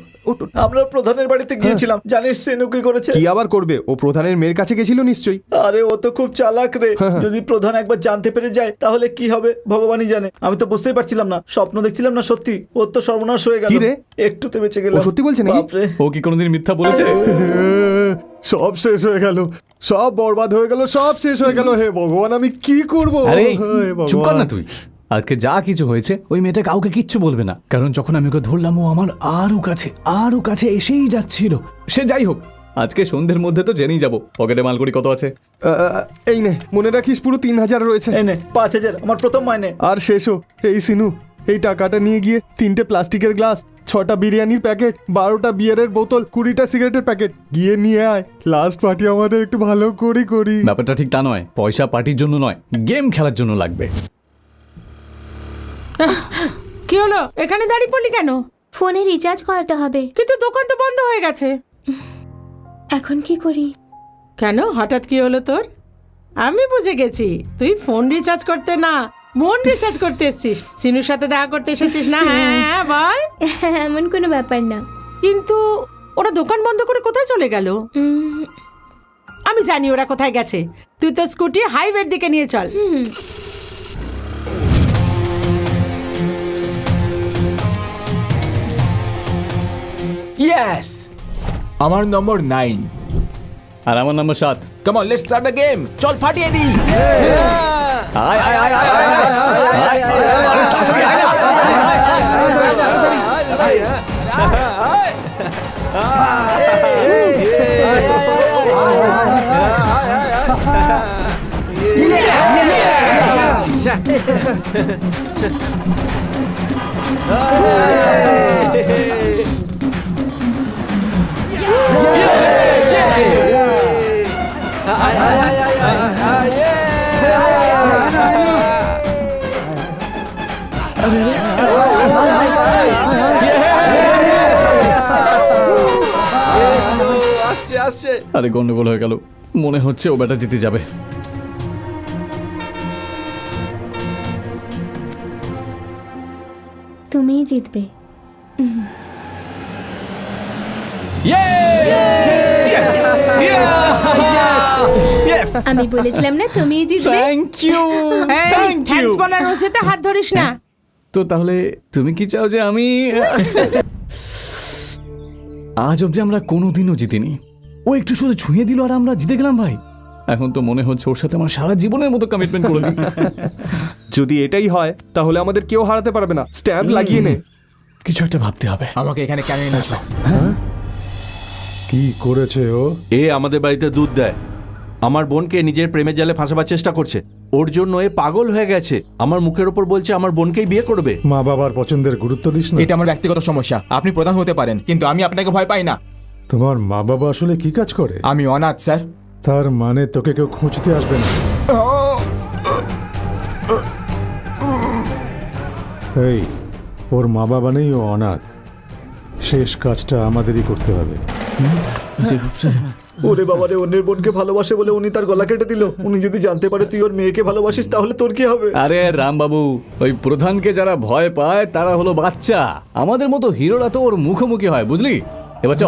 আমরা প্রধানের বাড়িতে গিয়েছিলাম, জানিস সেনু কি করেছে? কি আবার করবে? ও প্রধানের মেয়ের কাছে গেছিল নিশ্চয়ই। আরে ও তো খুব চালাক রে। যদি প্রধান একবার জানতে পেরে যায় তাহলে কি হবে ভগবানই জানে। আমি তো বুঝতেই পারছিলাম না, স্বপ্ন দেখছিলাম না সত্যি। ওর তো সর্বনাশ হয়ে গেল। কি রে? একটুতে বেঁচে গেল। ও সত্যি বলছে নাকি? বাপরে। ও কি কোনোদিন মিথ্যা বলেছে? সব শেষ হয়ে গেল, সব বরবাদ হয়ে গেল, সব শেষ হয়ে গেল। হে ভগবান, আমি কি করব? আরে হে ভগবান। চুপ কর না তুই। আজকে যা কিছু হয়েছে ওই মেয়েটা কাউকে কিচ্ছু বলবে না, কারণ যখন আমি ওকে ধরলাম ও আমার আরো কাছে এসেই যাচ্ছিল। সে যাই হোক, আজকে সন্ধ্যের মধ্যে তো জেনেই যাবো পকেটে মালকড়ি কত আছে। এই নে, মনে রাখিস পুরো 3000 রয়েছে। এই নে 5000, আমার প্রথম মাইনে। আর শেষও এই সিনু, এই টাকাটা নিয়ে গিয়ে 3টে প্লাস্টিকের গ্লাস, 6টা বিরিয়ানির প্যাকেট, 12টা বিয়ারের বোতল, 20টা সিগারেটের প্যাকেট গিয়ে নিয়ে আয়। লাস্ট পার্টি আমাদের একটু ভালো করে করি। ব্যাপারটা ঠিক তা নয়, পয়সা পার্টির জন্য নয়, গেম খেলার জন্য লাগবে। কি হলো, এখানে দাঁড়িয়ে পড়লি কেন? ফোনে রিচার্জ করাতে হবে। কিন্তু দোকান তো বন্ধ হয়ে গেছে। এখন কি করি? কেন, হঠাৎ কি হলো তোর? আমি বুঝে গেছি, তুই ফোন রিচার্জ করতে না, মন রিচার্জ করতে এসেছিস। সিনুর সাথে দেখা করতে এসেছিস না? হ্যাঁ বল। এমন কোনো ব্যাপার না। কিন্তু ওরা দোকান বন্ধ করে কোথায় চলে গেল? আমি জানি ওরা কোথায় গেছে। তুই তো স্কুটি হাইওয়ের দিকে নিয়ে চল। ইয়েস, আমার নম্বর 9। আর আমার নম্বর 7। Come on, let's start the game. চল ফাটিয়ে দি। আয় আয় আয় আয় আয় আয় আয় আসছে আসছে। আরে গন্ডগোল হয়ে গেল, মনে হচ্ছে ও ব্যাটা জিতে যাবে। তুমিই জিতবে। আমি বলেছিলাম না তুমিই জিতবে। Thank you, thank you. Thanks বলার উচিত হাত ধরিস না। তো তাহলে তুমি কি চাও যে আমি আজ অব্দি আমরা কোনোদিনও জিতিনি, ও একটু শুধু ছুঁয়ে দিল আর আমরা জিতে গেলাম ভাই। এখন তো মনে হচ্ছে ওর সাথে আমার সারা জীবনের মতো কমিটমেন্ট করে দিই। যদি এটাই হয় তাহলে আমাদের কেউ হারাতে পারবে না। স্ট্যাম্প লাগিয়ে নে। কিছু একটা ভাবতে হবে। আমাকে এখানে কেন এনেছো? কি করেছে ও? এ আমাদের বাড়িতে দুধ দেয়, আমার বোনকে নিজের প্রেমের জালে ফাঁসাবার চেষ্টা করছে। ওর জন্য এ পাগল হয়ে গেছে, আমার মুখের ওপর বলছে আমার বোনকেই বিয়ে করবে। মা বাবার পছন্দের গুরুত্ব দিস না। এটা আমার ব্যক্তিগত সমস্যা, আপনি প্রধান হতে পারেন, কিন্তু আমি আপনাকে ভয় পাই না। তোমার মা বাবা আসলে কি কাজ করে? আমি অনাথ স্যার। তার মানে তোকে কেউ খুঁজতে আসবে না। এই, ওর মা বাবা নেই, ও অনাথ। শেষ কাজটা আমাদেরই করতে হবে। ওরে বাবা রে, অন্যের বোনকে ভালোবাসে বলে উনি তার গলা কেটে দিল। উনি যদি জানতে পারে তুই ওর মেয়েকে ভালোবাসিস তাহলে তোর কি হবে? আরে রামবাবু, ওই প্রধানকে যারা ভয় পায় তারা হলো বাচ্চা। আমাদের মতো হিরোরা তো ওর মুখোমুখি হয়, বুঝলি? এবার চ।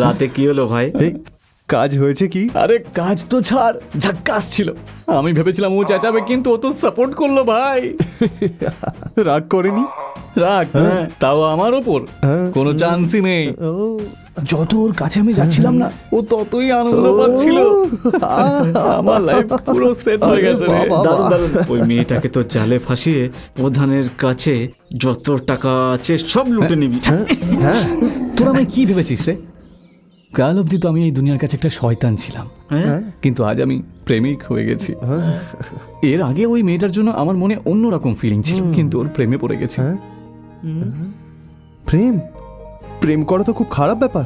রাতে কি হলো ভাই? এই কাজ হয়েছে কি? আরে কাজ তো ছাড়, ঝাক্কাস ছিল। আমি ভেবেছিলাম ও চেঁচাবে, কিন্তু ও তো সাপোর্ট করলো ভাই। রাগ করেনি? রাগ? তাও আমার ওপর? কোনো চান্সই নেই। যত ওর কাছে আমি যাচ্ছিলাম না, ও ততই আনন্দ পাচ্ছিল। আমার লাইফ পুরো সেট হয়ে গেছে রে। দারুণ দারুণ। ওই মেয়েটাকে তো জালে ফাঁসিয়ে প্রধানের কাছে যত টাকা আছে সব লুটে নিবি। তোরা আমায় কি ভেবেছিস রে? কাল অবধি তো আমি এই দুনিয়ার কাছে একটা শয়তান ছিলাম, কিন্তু আজ আমি প্রেমিক হয়ে গেছি। এর আগে ওই মেয়েটার জন্য আমার মনে অন্যরকম ফিলিং ছিল, কিন্তু ওর প্রেমে পড়ে গেছে। প্রেম প্রেম করা তো খুব খারাপ ব্যাপার।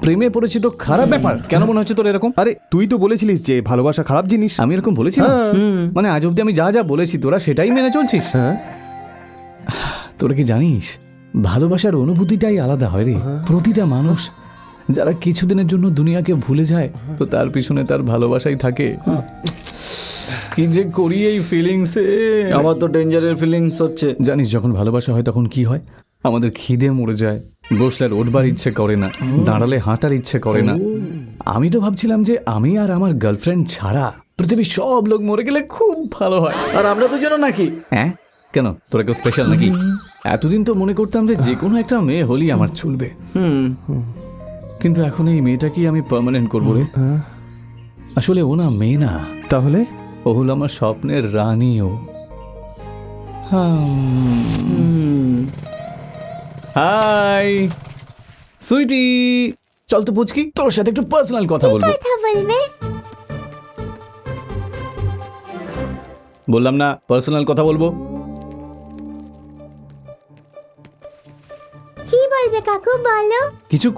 প্রেমে পড়েছি তো খারাপ ব্যাপার কেন মনে হচ্ছে তোর এরকম? আরে তুই তো বলেছিলিস যে ভালোবাসা খারাপ জিনিস। আমি এরকম বলেছিলাম? মানে আজ অবধি আমি যা যা বলেছি তোরা সেটাই মেনে চলছিস? তোরা কি জানিস ভালোবাসার অনুভূতিটাই আলাদা হয় রে। প্রতিটা মানুষ যারা কিছুদিনের জন্য দুনিয়াকে ভুলে যায়, তো তার পিছনে তার ভালোবাসাই থাকে। কি যে করি এই ফিলিংসে, আমার তো ডেঞ্জারের ফিলিংস হচ্ছে। জানিস যখন ভালোবাসা হয় তখন কি হয়? আমাদের খিদে মরে যায়, বসলে আর উঠবার ইচ্ছে করে না, দাঁড়ালে হাঁটার ইচ্ছে করে না। আমি তো ভাবছিলাম যে আমি আর আমার গার্লফ্রেন্ড ছাড়া পৃথিবীর সব লোক মরে গেলে খুব ভালো হয়। আর আমরা দুজনও নাকি? হ্যাঁ, কেন তোরা কেউ স্পেশাল নাকি? এতদিন তো মনে করতাম যে কোনো একটা মেয়ে হলেই আমার চলবে, কিন্তু এখন এই মেয়েটাকেই আমি পার্মানেন্ট করবো রে। আসলে ও না মেয়ে না, তাহলে ও হলো আমার স্বপ্নের রানীও। হাই সুইটি, চল তো পুচকি, তোর সাথে একটু পার্সোনাল কথা বলবো। বললাম না পার্সোনাল কথা বলবো। কি বলবে কাকু, বলো। কিছু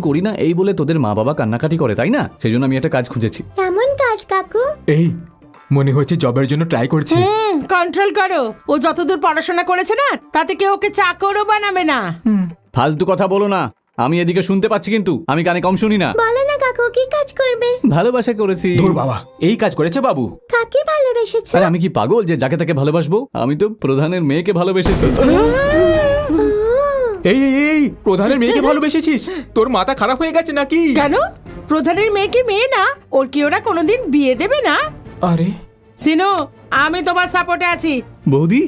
করি না এই বলে তোদের মা বাবা কান্নাকাটি করে, তাই না? সেই জন্য আমি একটা কাজ খুঁজেছি। কেমন কাজ কাকু? এই মনে হচ্ছে জবের জন্য ট্রাই করছে। কন্ট্রোল করো। ও যতদূর পড়াশোনা করেছে না, তাতে কেউ ওকে চাকরও বানাবে না। ফালতু কথা বলো না, আমি এদিকে শুনতে পাচ্ছি কিন্তু আমি কানে কম শুনি না। বলো না কাকু, কি কাজ করবে? ভালোবাসা করেছি। ধুর বাবা, এই কাজ করেছে বাবু। কাকে ভালোবেসেছো? আরে আমি কি পাগল যে যাকে তাকে ভালোবাসবো? আমি তো প্রধানের মেয়েকে ভালোবেসেছি। এই এই এই প্রধানের মেয়েকে ভালোবেসেছিস? তোর মাথা খারাপ হয়ে গেছে নাকি? কেন? প্রধানের মেয়ে কি মেয়ে না? ওর কি ওরা কোনোদিন বিয়ে দেবে না? আরে সিনু, আমি তোমার সাপোর্টে আছি। বৌদি,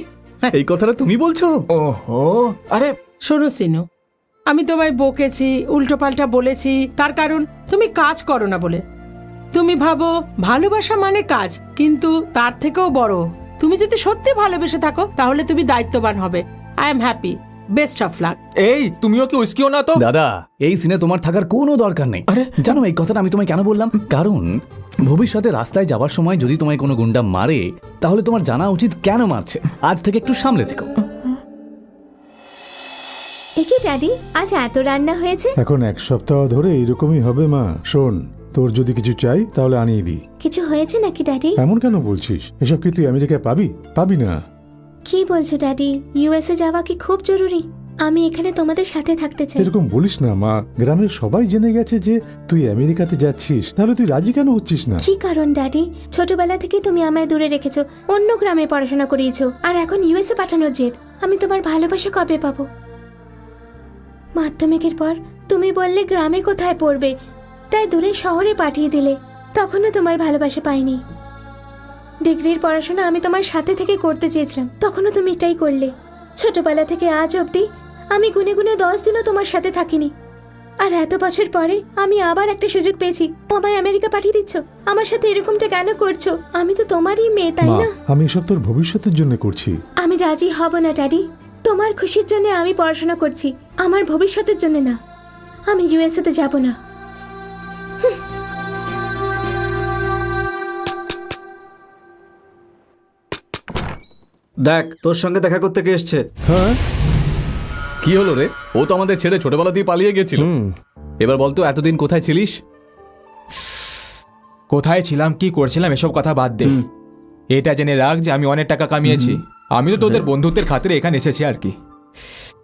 এই কথাটা তুমি বলছো? ওহো, আরে শোনো সিনু, আমি তোমায় বকেছি, উল্টোপাল্টা বলেছি, তার কারণ তুমি কাজ করো না বলে। তুমি ভাবো ভালোবাসা মানে কাজ, কিন্তু তার থেকেও বড়, তুমি যদি সত্যি ভালোবেসে থাকো তাহলে তুমি দায়িত্ববান হবে। I am happy, best of luck. এই তুমিও কি উস্কিও না তো। দাদা, এই সিনে তোমার থাকার কোনো দরকার নেই। আরে জানো এই কথাটা আমি তোমায় কেন বললাম? কারণ ভবিষ্যতে রাস্তায় যাওয়ার সময় যদি তোমায় কোনো গুন্ডা মারে, তাহলে তোমার জানা উচিত কেন মারছে। আজ থেকে একটু সামলে থেকো। একি ড্যাডি, আজ এত রান্না হয়েছে? এখন এক সপ্তাহ ধরে এইরকমই হবে মা। শোন, তোর যদি কিছু চাই তাহলে আনিয়ে দিই। কিছু হয়েছে নাকি ড্যাডি? এমন কেন বলছিস? এসব কি তুই আমেরিকায় পাবি? পাবি না। কি বলছো ড্যাডি? ইউএসএ যাওয়া কি খুব জরুরি? আমি এখানে তোমাদের সাথে থাকতে চাই। এরকম বলিস না মা, গ্রামের সবাই জেনে গেছে যে তুই আমেরিকাতে যাচ্ছিস, তাহলে তুই রাজি কেন হচ্ছিস না? কি কারণ ড্যাডি? ছোটবেলা থেকে তুমি আমায় দূরে রেখেছো, অন্য গ্রামে পড়াশোনা করিয়েছো, আর এখন ইউএসএ পাঠানোর জেদ। আমি তোমার ভালোবাসা কবে পাবো? মাধ্যমিকের পর তুমি বললে গ্রামে কোথায় পড়বে, তাই দূরে শহরে পাঠিয়ে দিলে। তখনও তোমার ভালোবাসা পাইনি। ডিগ্রির পড়াশোনা আমি তোমার সাথে থেকে করতে চেয়েছিলাম, তখনও তুমি এটাই করলে। ছোটবেলা থেকে আজ অবধি আমি গুনে গুনে 10 দিনও তোমার সাথে থাকিনি, আর এত বছর পরে আমি আবার একটা সুযোগ পেয়েছি, আমায় আমেরিকা পাঠিয়ে দিচ্ছ। আমার সাথে এরকমটা কেন করছো? আমি তো তোমারই মেয়ে, তাই মা, না? আমি এসব তোর ভবিষ্যতের জন্য করছি। আমি রাজি হব না ড্যাডি। তোমার খুশির জন্য আমি পড়াশোনা করছি, আমার ভবিষ্যতের জন্য না। আমি ইউএসএ তে যাব না। দেখ, তোর সঙ্গে দেখা করতে কে এসছে। হ্যাঁ, কি হলো রে? ও তো আমাদের ছেড়ে ছোটবেলাতেই পালিয়ে গেছিল। এবার বলতো এতদিন কোথায় ছিলিস? কোথায় ছিলাম, কি করছিলাম, এসব কথা বাদ দে। এটা জেনে রাখ যে আমি অনেক টাকা কামিয়েছি। আমি তো তোদের বন্ধুত্বের খাতিরে এখানে এসেছি আর কি।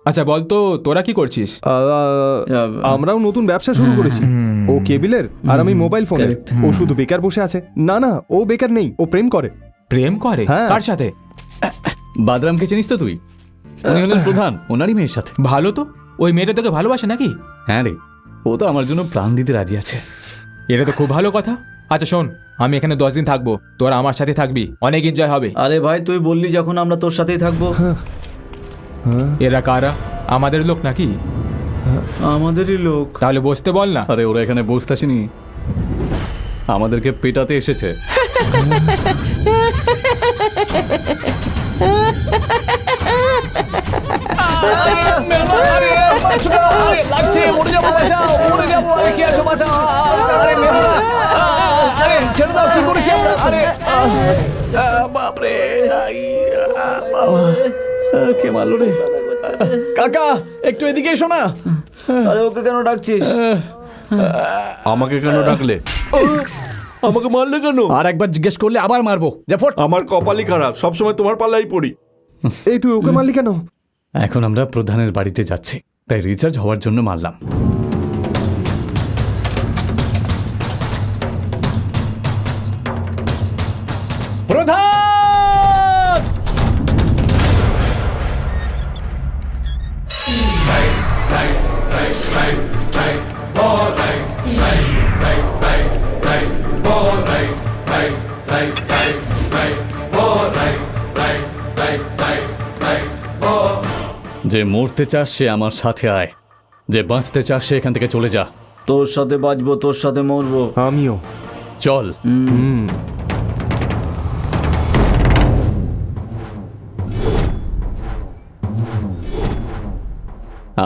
আচ্ছা বলতো তোরা কি করছিস? আমরাও নতুন ব্যবসা শুরু করেছি। ও কেবিলের আর আমি মোবাইল ফোনের। ও শুধু বেকার বসে আছে। না না, ও বেকার নেই, ও প্রেম করে। প্রেম করে? হ্যাঁ। কার সাথে? বাদরামকে চিনিস তো তুই? উনি হলেন প্রধান, ওনারই মেয়ের সাথে। ভালো তো, ওই মেয়েটা তোকে ভালোবাসে নাকি? হ্যাঁ রে, ও তো আমার জন্য প্রাণ দিতে রাজি আছে। এটা তো খুব ভালো কথা। আচ্ছা শোন, আমি এখানে 10 দিন থাকবো, তোরা আমার সাথে থাকবি, অনেক এনজয় হবে। আরে ভাই, তুই বললি যখন আমরা তোর সাথেই থাকবো। এরা কারা? আমাদের লোক নাকি? আমাদেরই লোক। তাহলে বসতে বল না। আরে ওরা এখানে বসতে আসেনি, আমাদেরকে পেটাতে এসেছে। মারছো কেন? আরে লাগছে, মরে যাবো, বাঁচাও, মরে যাবো, আরে কে আছো, বাঁচাও, আরে মেরো না, আরে ছেড়ে দাও, কি করেছি আমরা, আরে বাপরে, বাবা, কে মারলো রে? কাকা একটু এদিকে এসো না। আরে ওকে কেন ডাকছিস? আমাকে কেন ডাকলে? আমাকে মারলে কেন? আর একবার জিজ্ঞেস করলে আবার মারবো, যা ফট। আমার কপালই খারাপ, সবসময় তোমার পাল্লাই পড়ি। এই তুই ওকে মারলি কেন? এখন আমরা প্রধানের বাড়িতে যাচ্ছি, তাই রিচার্জ হওয়ার জন্য মারলাম। প্রধান! যে মরতে চাস সে আমার সাথে আয়, যে বাঁচতে চাস সে এখান থেকে চলে যা। তোর সাথে বাঁচবো, তোর সাথে মরবো। আমিও। চল।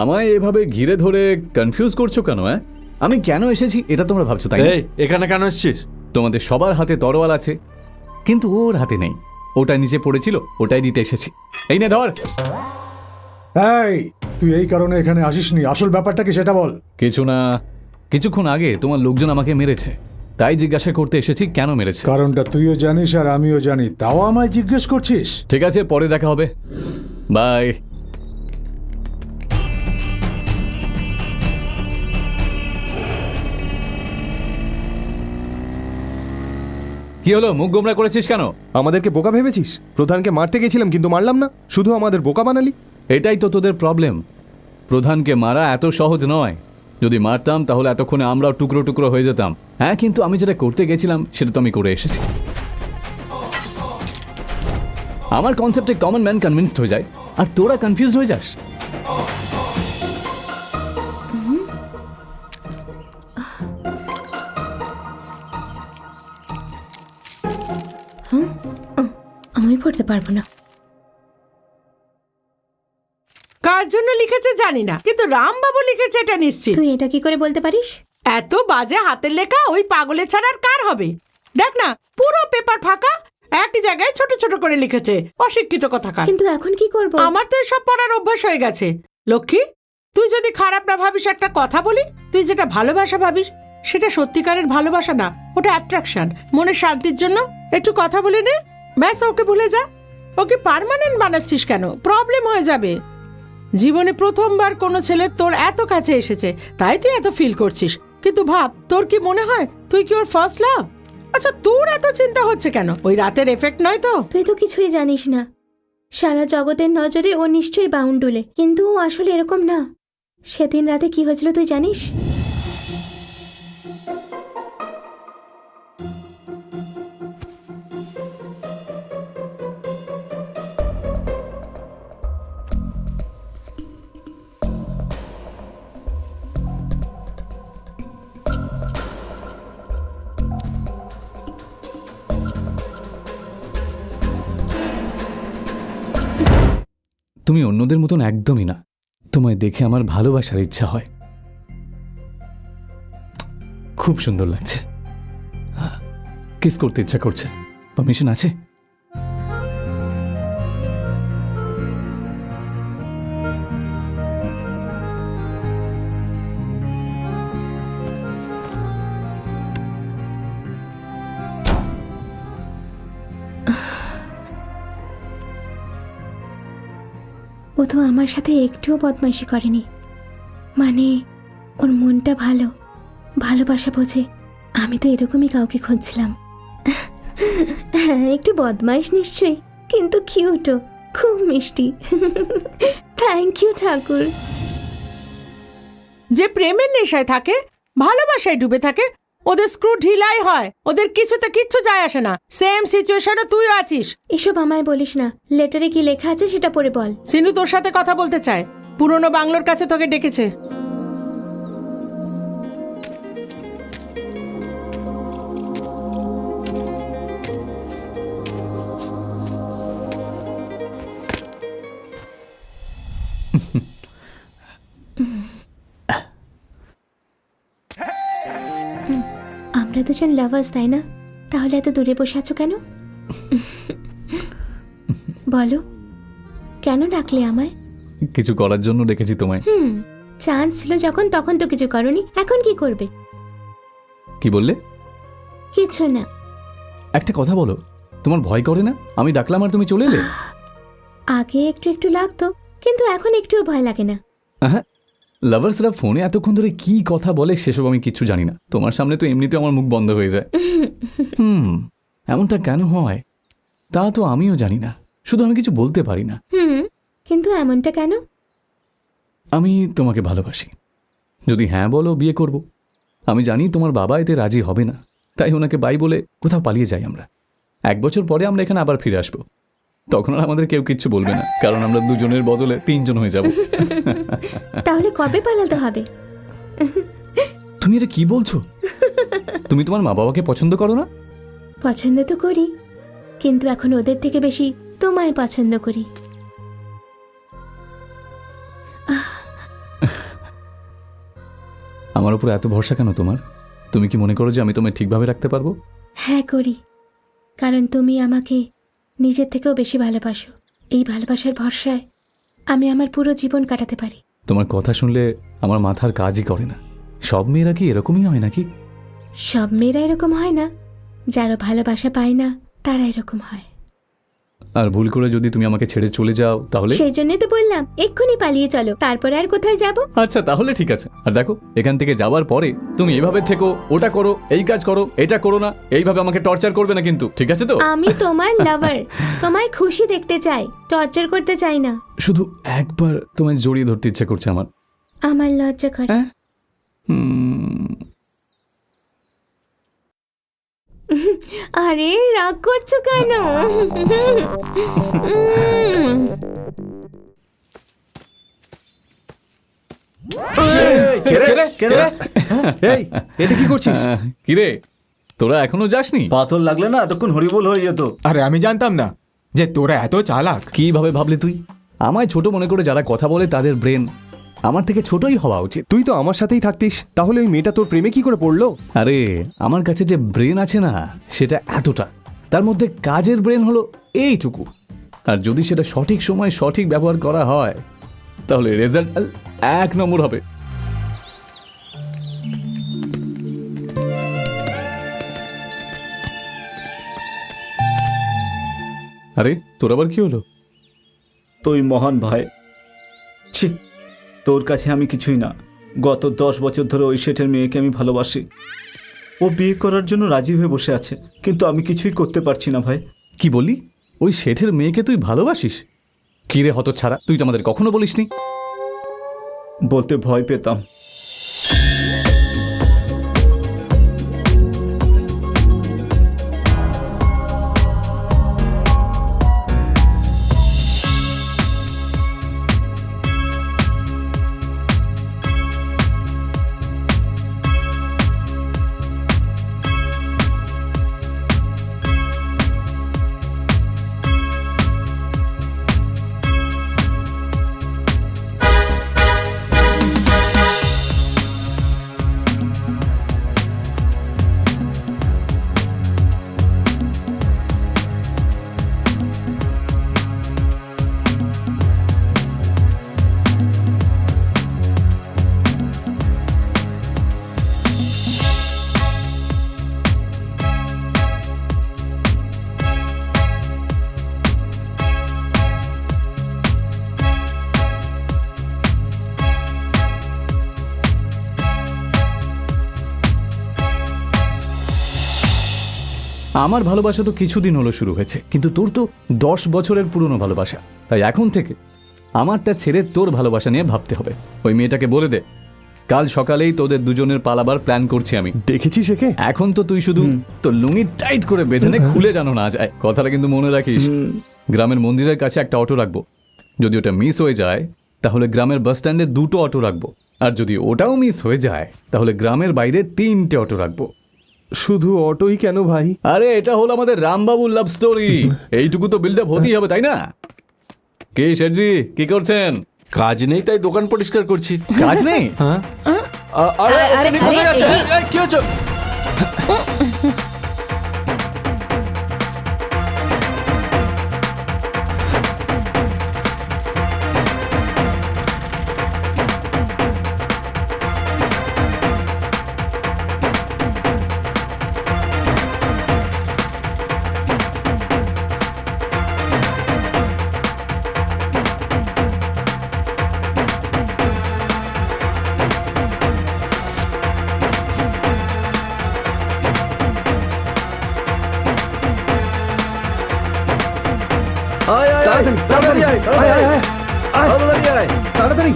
আমায় এভাবে ঘিরে ধরে কনফিউজ করছো কেন? আমি কেন এসেছি এটা তোমরা ভাবছো, তাই না? এই এখানে কেন এসেছিস? তোমাদের সবার হাতে তরোয়াল আছে, কিন্তু ওর হাতে নেই। ওটা নিচে পড়েছিল, ওটাই দিতে এসেছি। এই নে ধর। এই তুই এই কারণে এখানে আসিসনি, আসল ব্যাপারটা কি সেটা বল। কিছু না, কিছুক্ষণ আগে তোমার লোকজন আমাকে মেরেছে, তাই জিজ্ঞাসা করতে এসেছি কেন মেরেছে। কারণটা তুইও জানিস আর আমিও জানি, তাও আমায় জিজ্ঞেস করছিস? ঠিক আছে, পরে দেখা হবে, বাই। কি হলো, মুখ গোমরা করেছিস কেন? আমাদেরকে বোকা ভেবেছিস? প্রধানকে মারতে গেছিলাম কিন্তু মারলাম না, শুধু আমাদের বোকা বানালি। এটাই তো তোদের প্রবলেম। প্রধানকে মারা এত সহজ নয়। যদি মারতাম তাহলে এতক্ষণে আমরাও টুকরো টুকরো হয়ে যেতাম। হ্যাঁ, কিন্তু আমি যেটা করতে গেছিলাম সেটা তো আমি করে এসেছি। আমার কনসেপ্টে কমন ম্যান কনভিন্সড হয়ে যায়, আর তোরা কনফিউজ হয়ে যাস। আমি পড়তে পারবো না। কার জন্য লিখেছে জানি না, কিন্তু রামবাবু লিখেছে এটা নিশ্চিত। তুই এটা কি করে বলতে পারিস? এত বাজে হাতের লেখা ওই পাগলের ছাড়া আর কার হবে? দেখ না, পুরো পেপার ফাঁকা, একটি জায়গায় ছোট ছোট করে লিখেছে। অশিক্ষিত কথাকার। কিন্তু এখন কি করব? আমার তো এসব পড়ার অভ্যাস হয়ে গেছে। লক্ষ্মী, তুই যদি খারাপ না ভাবিস, একটা কথা বলি, তুই যেটা ভালোবাসা ভাবিস সেটা সত্যিকারের ভালোবাসা না, ওটা অ্যাট্রাকশন। মনের শান্তির জন্য একটু কথা বলে নে, ব্যাস, ওকে ভুলে যা। ওকে পার্মানেন্ট বানাচ্ছিস কেন? প্রবলেম হয়ে যাবে। জীবনে প্রথমবার কোনো ছেলে তোর এত কাছে এসেছে, তাই তুই এত ফিল করছিস। কিন্তু ভাব, তোর কি মনে হয় তুই কি ওর ফার্স্ট লাভ? আচ্ছা, তোর এত চিন্তা হচ্ছে কেন? ওই রাতের এফেক্ট নয় তো? তুই তো কিছুই জানিস না। সারা জগতের নজরে ও নিশ্চয়ই বাউন্ডুলে, কিন্তু ও আসলে এরকম না। সেদিন রাতে কি হয়েছিল তুই জানিস? তুমি অন্যদের মতন একদমই না। তোমায় দেখে আমার ভালোবাসার ইচ্ছা হয়। খুব সুন্দর লাগছে, কিস করতে ইচ্ছা করছে। পারমিশন আছে? ও তো আমার সাথে একটুও বদমাইশি করেনি। মানে ওর মনটা ভালো, ভালোবাসা বোঝে। আমি তো এরকমই কাউকে খুঁজছিলাম। হ্যাঁ, একটু বদমাইশ নিশ্চয়ই, কিন্তু কিউটও, খুব মিষ্টি। থ্যাংক ইউ ঠাকুর। যে প্রেমের নেশায় থাকে, ভালোবাসায় ডুবে থাকে, ওদের স্ক্রু ঢিলাই হয়, ওদের কিছুতে কিচ্ছু যায় আসে না। সেম সিচুয়েশনে তুইও আছিস। এসব আমায় বলিস না, লেটারে কি লেখা আছে সেটা পড়ে বল। সিনু তোর সাথে কথা বলতে চায়, পুরনো বাংলোর কাছে তোকে ডেকেছে। আমরা দুজন লাভার্স, তাই না? তাহলে এত দূরে বসে আছো কেন? বলো, কেন ডাকলে আমায়? কিছু করার জন্য ডেকেছি তোমায়। চান্স ছিল যখন, তখন তো কিছু করনি, এখন কি করবে? কি বললে? কিছু না। একটা কথা বলো, তোমার ভয় করে না আমি ডাকলাম আর তুমি চলে এলে? আগে একটু একটু লাগতো, কিন্তু এখন একটুও ভয় লাগে না। হ্যাঁ, লাভার্সরা ফোনে এতক্ষণ ধরে কি কথা বলে সেসব আমি কিচ্ছু জানি না। তোমার সামনে তো এমনিতে আমার মুখ বন্ধ হয়ে যায়। এমনটা কেন হয় তা তো আমিও জানি না, শুধু আমি কিছু বলতে পারি না। কিন্তু এমনটা কেন? আমি তোমাকে ভালোবাসি। যদি হ্যাঁ বলো বিয়ে করব। আমি জানি তোমার বাবা এতে রাজি হবে না, তাই ওনাকে বাই বলে কোথাও পালিয়ে যাই আমরা। 1 বছর পরে আমরা এখানে আবার ফিরে আসবো। তখন আর আমাদের কেউ কিচ্ছু বলবে না, কারণ আমরা দুজনের বদলে 3 জন হয়ে যাব। তাহলে কবে পালাতে হবে? তুমি এটা কি বলছো? তুমি তোমার মা বাবাকে পছন্দ করো না? পছন্দ তো করি, কিন্তু এখন ওদের থেকে বেশি তোমায় পছন্দ করি। আমার উপর এত ভরসা কেন তোমার? তুমি কি মনে করো যে আমি তোমায় ঠিকভাবে রাখতে পারবো? হ্যাঁ করি, কারণ তুমি আমাকে নিজের থেকেও বেশি ভালোবাসো। এই ভালোবাসার ভরসায় আমি আমার পুরো জীবন কাটাতে পারি। তোমার কথা শুনলে আমার মাথার কাজই করে না। সব মেয়েরা কি এরকমই হয় নাকি? সব মেয়েরা এরকম হয় না, যারা ভালোবাসা পায় না তারা এরকম হয়। আর ভুল করে যদি তুমি আমাকে ছেড়ে চলে যাও তাহলে? সেই জন্যই তো বললাম এক্ষুনি পালিয়ে চলো, তারপরে আর কোথায় যাব? আচ্ছা তাহলে ঠিক আছে। আর দেখো, এখান থেকে যাওয়ার পরে তুমি এভাবে থেকো, ওটা করো, এই কাজ করো, এটা করো না, এইভাবে আমাকে টর্চার করবে না কিন্তু, ঠিক আছে তো? আমি তোমার লাভার, তোমায় খুশি দেখতে চাই, টর্চার করতে চাই না। শুধু একবার তোমায় জড়িয়ে ধরতে ইচ্ছে করছে আমার। আমার লজ্জা করে। আরে রাগ করছো কেন? এই এটা কি করছিস? কিরে, তোরা এখনো যাসনি? পাথর লাগলে না এতক্ষণ হরিবোল হয়ে যেত। আরে আমি জানতাম না যে তোরা এত চালাক। কিভাবে ভাবলি তুই? আমায় ছোট মনে করে যারা কথা বলে তাদের ব্রেন আমার থেকে ছোটই হওয়া উচিত। তুই তো আমার সাথেই থাকতিস, তাহলে ওই মেয়েটা তোর প্রেমে কি করে পড়লো? আরে আমার কাছে যে ব্রেন আছে না সেটা এতটা, তার মধ্যে কাজের ব্রেন হলো এইটুকু। আর যদি সেটা সঠিক সময় সঠিক ব্যবহার করা হয় তাহলে রেজাল্ট 1 নম্বর হবে। আরে তোর আবার কি হলো? তুই মহান ভাই। ছি, তোর কাছে আমি কিছুই না। গত 10 বছর ধরে ওই শেঠের মেয়েকে আমি ভালোবাসি। ও বিয়ে করার জন্য রাজি হয়ে বসে আছে, কিন্তু আমি কিছুই করতে পারছি না ভাই। কি বলি? ওই শেঠের মেয়েকে তুই ভালোবাসিস? কি রে হতচ্ছাড়া, তুই তো আমাদের কখনো বলিসনি। বলতে ভয় পেতাম। আমার ভালোবাসা তো কিছুদিন হলো শুরু হয়েছে, কিন্তু তোর তো 10 বছরের পুরনো ভালোবাসা। তাই এখন থেকে আমারটা ছেড়ে তোর ভালোবাসা নিয়ে ভাবতে হবে। ওই মেয়েটাকে বলে দে কাল সকালেই তোদের দুজনের পালাবার প্ল্যান করছি আমি। দেখেছিস একে? এখন তো তুই শুধু তোর লুঙ্গি টাইট করে বেঁধে নে, খুলে যেন না যায়। কথাটা কিন্তু মনে রাখিস। গ্রামের মন্দিরের কাছে একটা অটো রাখবো। যদি ওটা মিস হয়ে যায় তাহলে গ্রামের বাস স্ট্যান্ডে 2টো অটো রাখবো। আর যদি ওটাও মিস হয়ে যায় তাহলে গ্রামের বাইরে 3টে অটো রাখবো। শুধু অটোই কেন ভাই? আরে এটা হলো আমাদের রামবাবুর লাভ স্টোরি। এইটুকু তো বিল্ড আপ হতেই হবে, তাই না? কে শেঠজি, কি করছেন? কাজ নেই তাই দোকান পরিষ্কার করছি। কাজ নেই? আরে, আরে, কোথায় আরে, যাচ্ছেন? এই- এই, কি হচ্ছে? আয় আয় আয় তাড়াতাড়ি আয় তাড়াতাড়ি আয় তাড়াতাড়ি।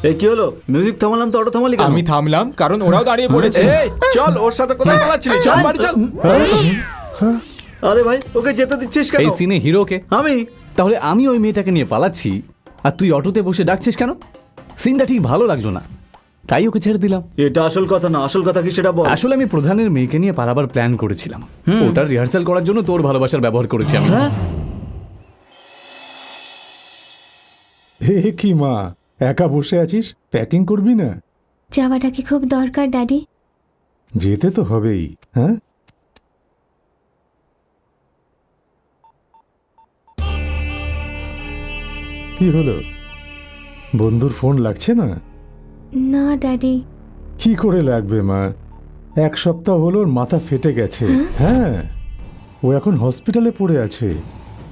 এই কি হলো? মিউজিক থামালাম তো অটো থামালি কেন? আমি থামলাম কারণ ওরাও দাঁড়িয়ে পড়েছে। এই চল ওর সাথে কোথায় পালাচ্ছিলি? চল বাড়ি চল। আরে ভাই ওকে যেতে দিচ্ছিস কেন? এই সিনে হিরোকে। আমি তাহলে আমি ওই মেয়েটাকে নিয়ে পালাচ্ছি আর তুই অটোতে বসে ডাকছিস কেন? সিনটা ঠিক ভালো লাগলো না, তাই ওকে ছেড়ে দিলাম। এটা আসল কথা না, আসল কথা কি সেটা বল। আসলে আমি প্রধানের মেয়েকে নিয়ে পালাবার প্ল্যান করেছিলাম। ওটার রিহার্সাল করার জন্য তোর ভালোবাসার ব্যবহার করেছি আমি। হ্যাঁ হে কি মা, একা বসে আছিস? প্যাকিং করবি না? যাওয়াটা কি খুব দরকার ড্যাডি? যেতে তো হবেই। হ্যাঁ, কি হলো? বন্ধুর ফোন লাগছে না? না ড্যাডি। কি করে লাগবে মা? 1 সপ্তাহ হলো ওর মাথা ফেটে গেছে। হ্যাঁ, ও এখন হসপিটালে পড়ে আছে।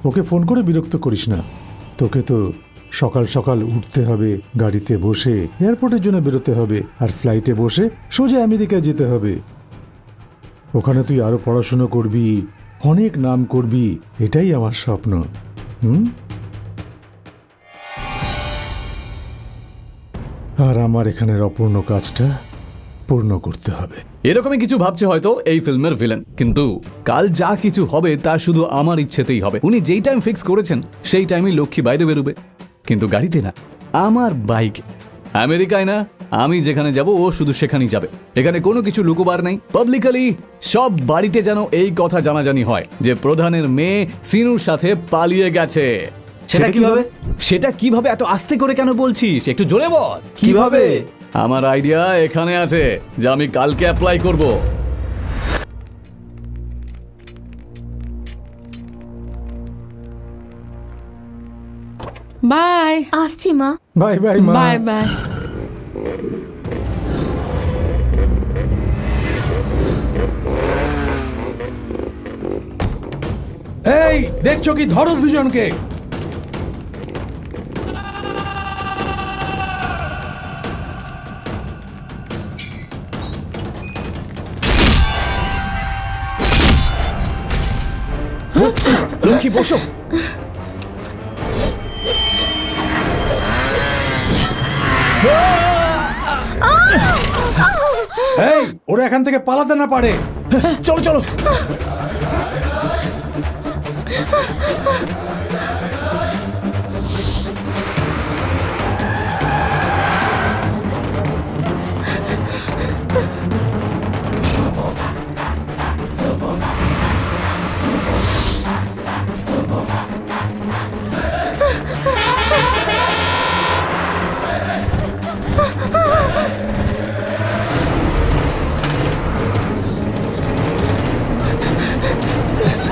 ওকে ফোন করে বিরক্ত করিস না। তোকে তো সকাল সকাল উঠতে হবে, গাড়িতে বসে এয়ারপোর্টের জন্য বেরোতে হবে, আর ফ্লাইটে বসে সোজা আমেরিকায় যেতে হবে। ওখানে তুই আরো পড়াশুনো করবি, অনেক নাম করবি, এটাই আমার স্বপ্ন। আর আমার এখানের অপূর্ণ কাজটা পূর্ণ করতে হবে। এরকমই কিছু ভাবছে হয়তো এই ফিল্মের ভিলেন, কিন্তু কাল যা কিছু হবে তা শুধু আমার ইচ্ছেতেই হবে। উনি যেই টাইম ফিক্স করেছেন সেই টাইমে লক্ষ্মী বাইরে বেরোবে, কিন্তু গাড়িতে না, আমার বাইকে। আমেরিকায় না, আমি যেখানে যাব ও শুধু সেখানেই যাবে। এখানে কোনো কিছু লুকোবার নেই। পাবলিকলি সব বাড়িতে যেন এই কথা জানাজানি হয় যে প্রধানের মেয়ে সিনুর সাথে পালিয়ে গেছে। সেটা কিভাবে? সেটা কিভাবে এত আস্তে করে কেন বলছিস? একটু জোরে বল। কিভাবে? আমার আইডিয়া এখানে আছে, যা আমি কালকে অ্যাপ্লাই করব। বাই আসছি মা। বাই বাই মা। Bye bye. এই দেখছো কি? ধরো দুজনকে। লক্ষ্মী বসো। এই ওরা এখান থেকে পালাতে না পারে। চলো চলো।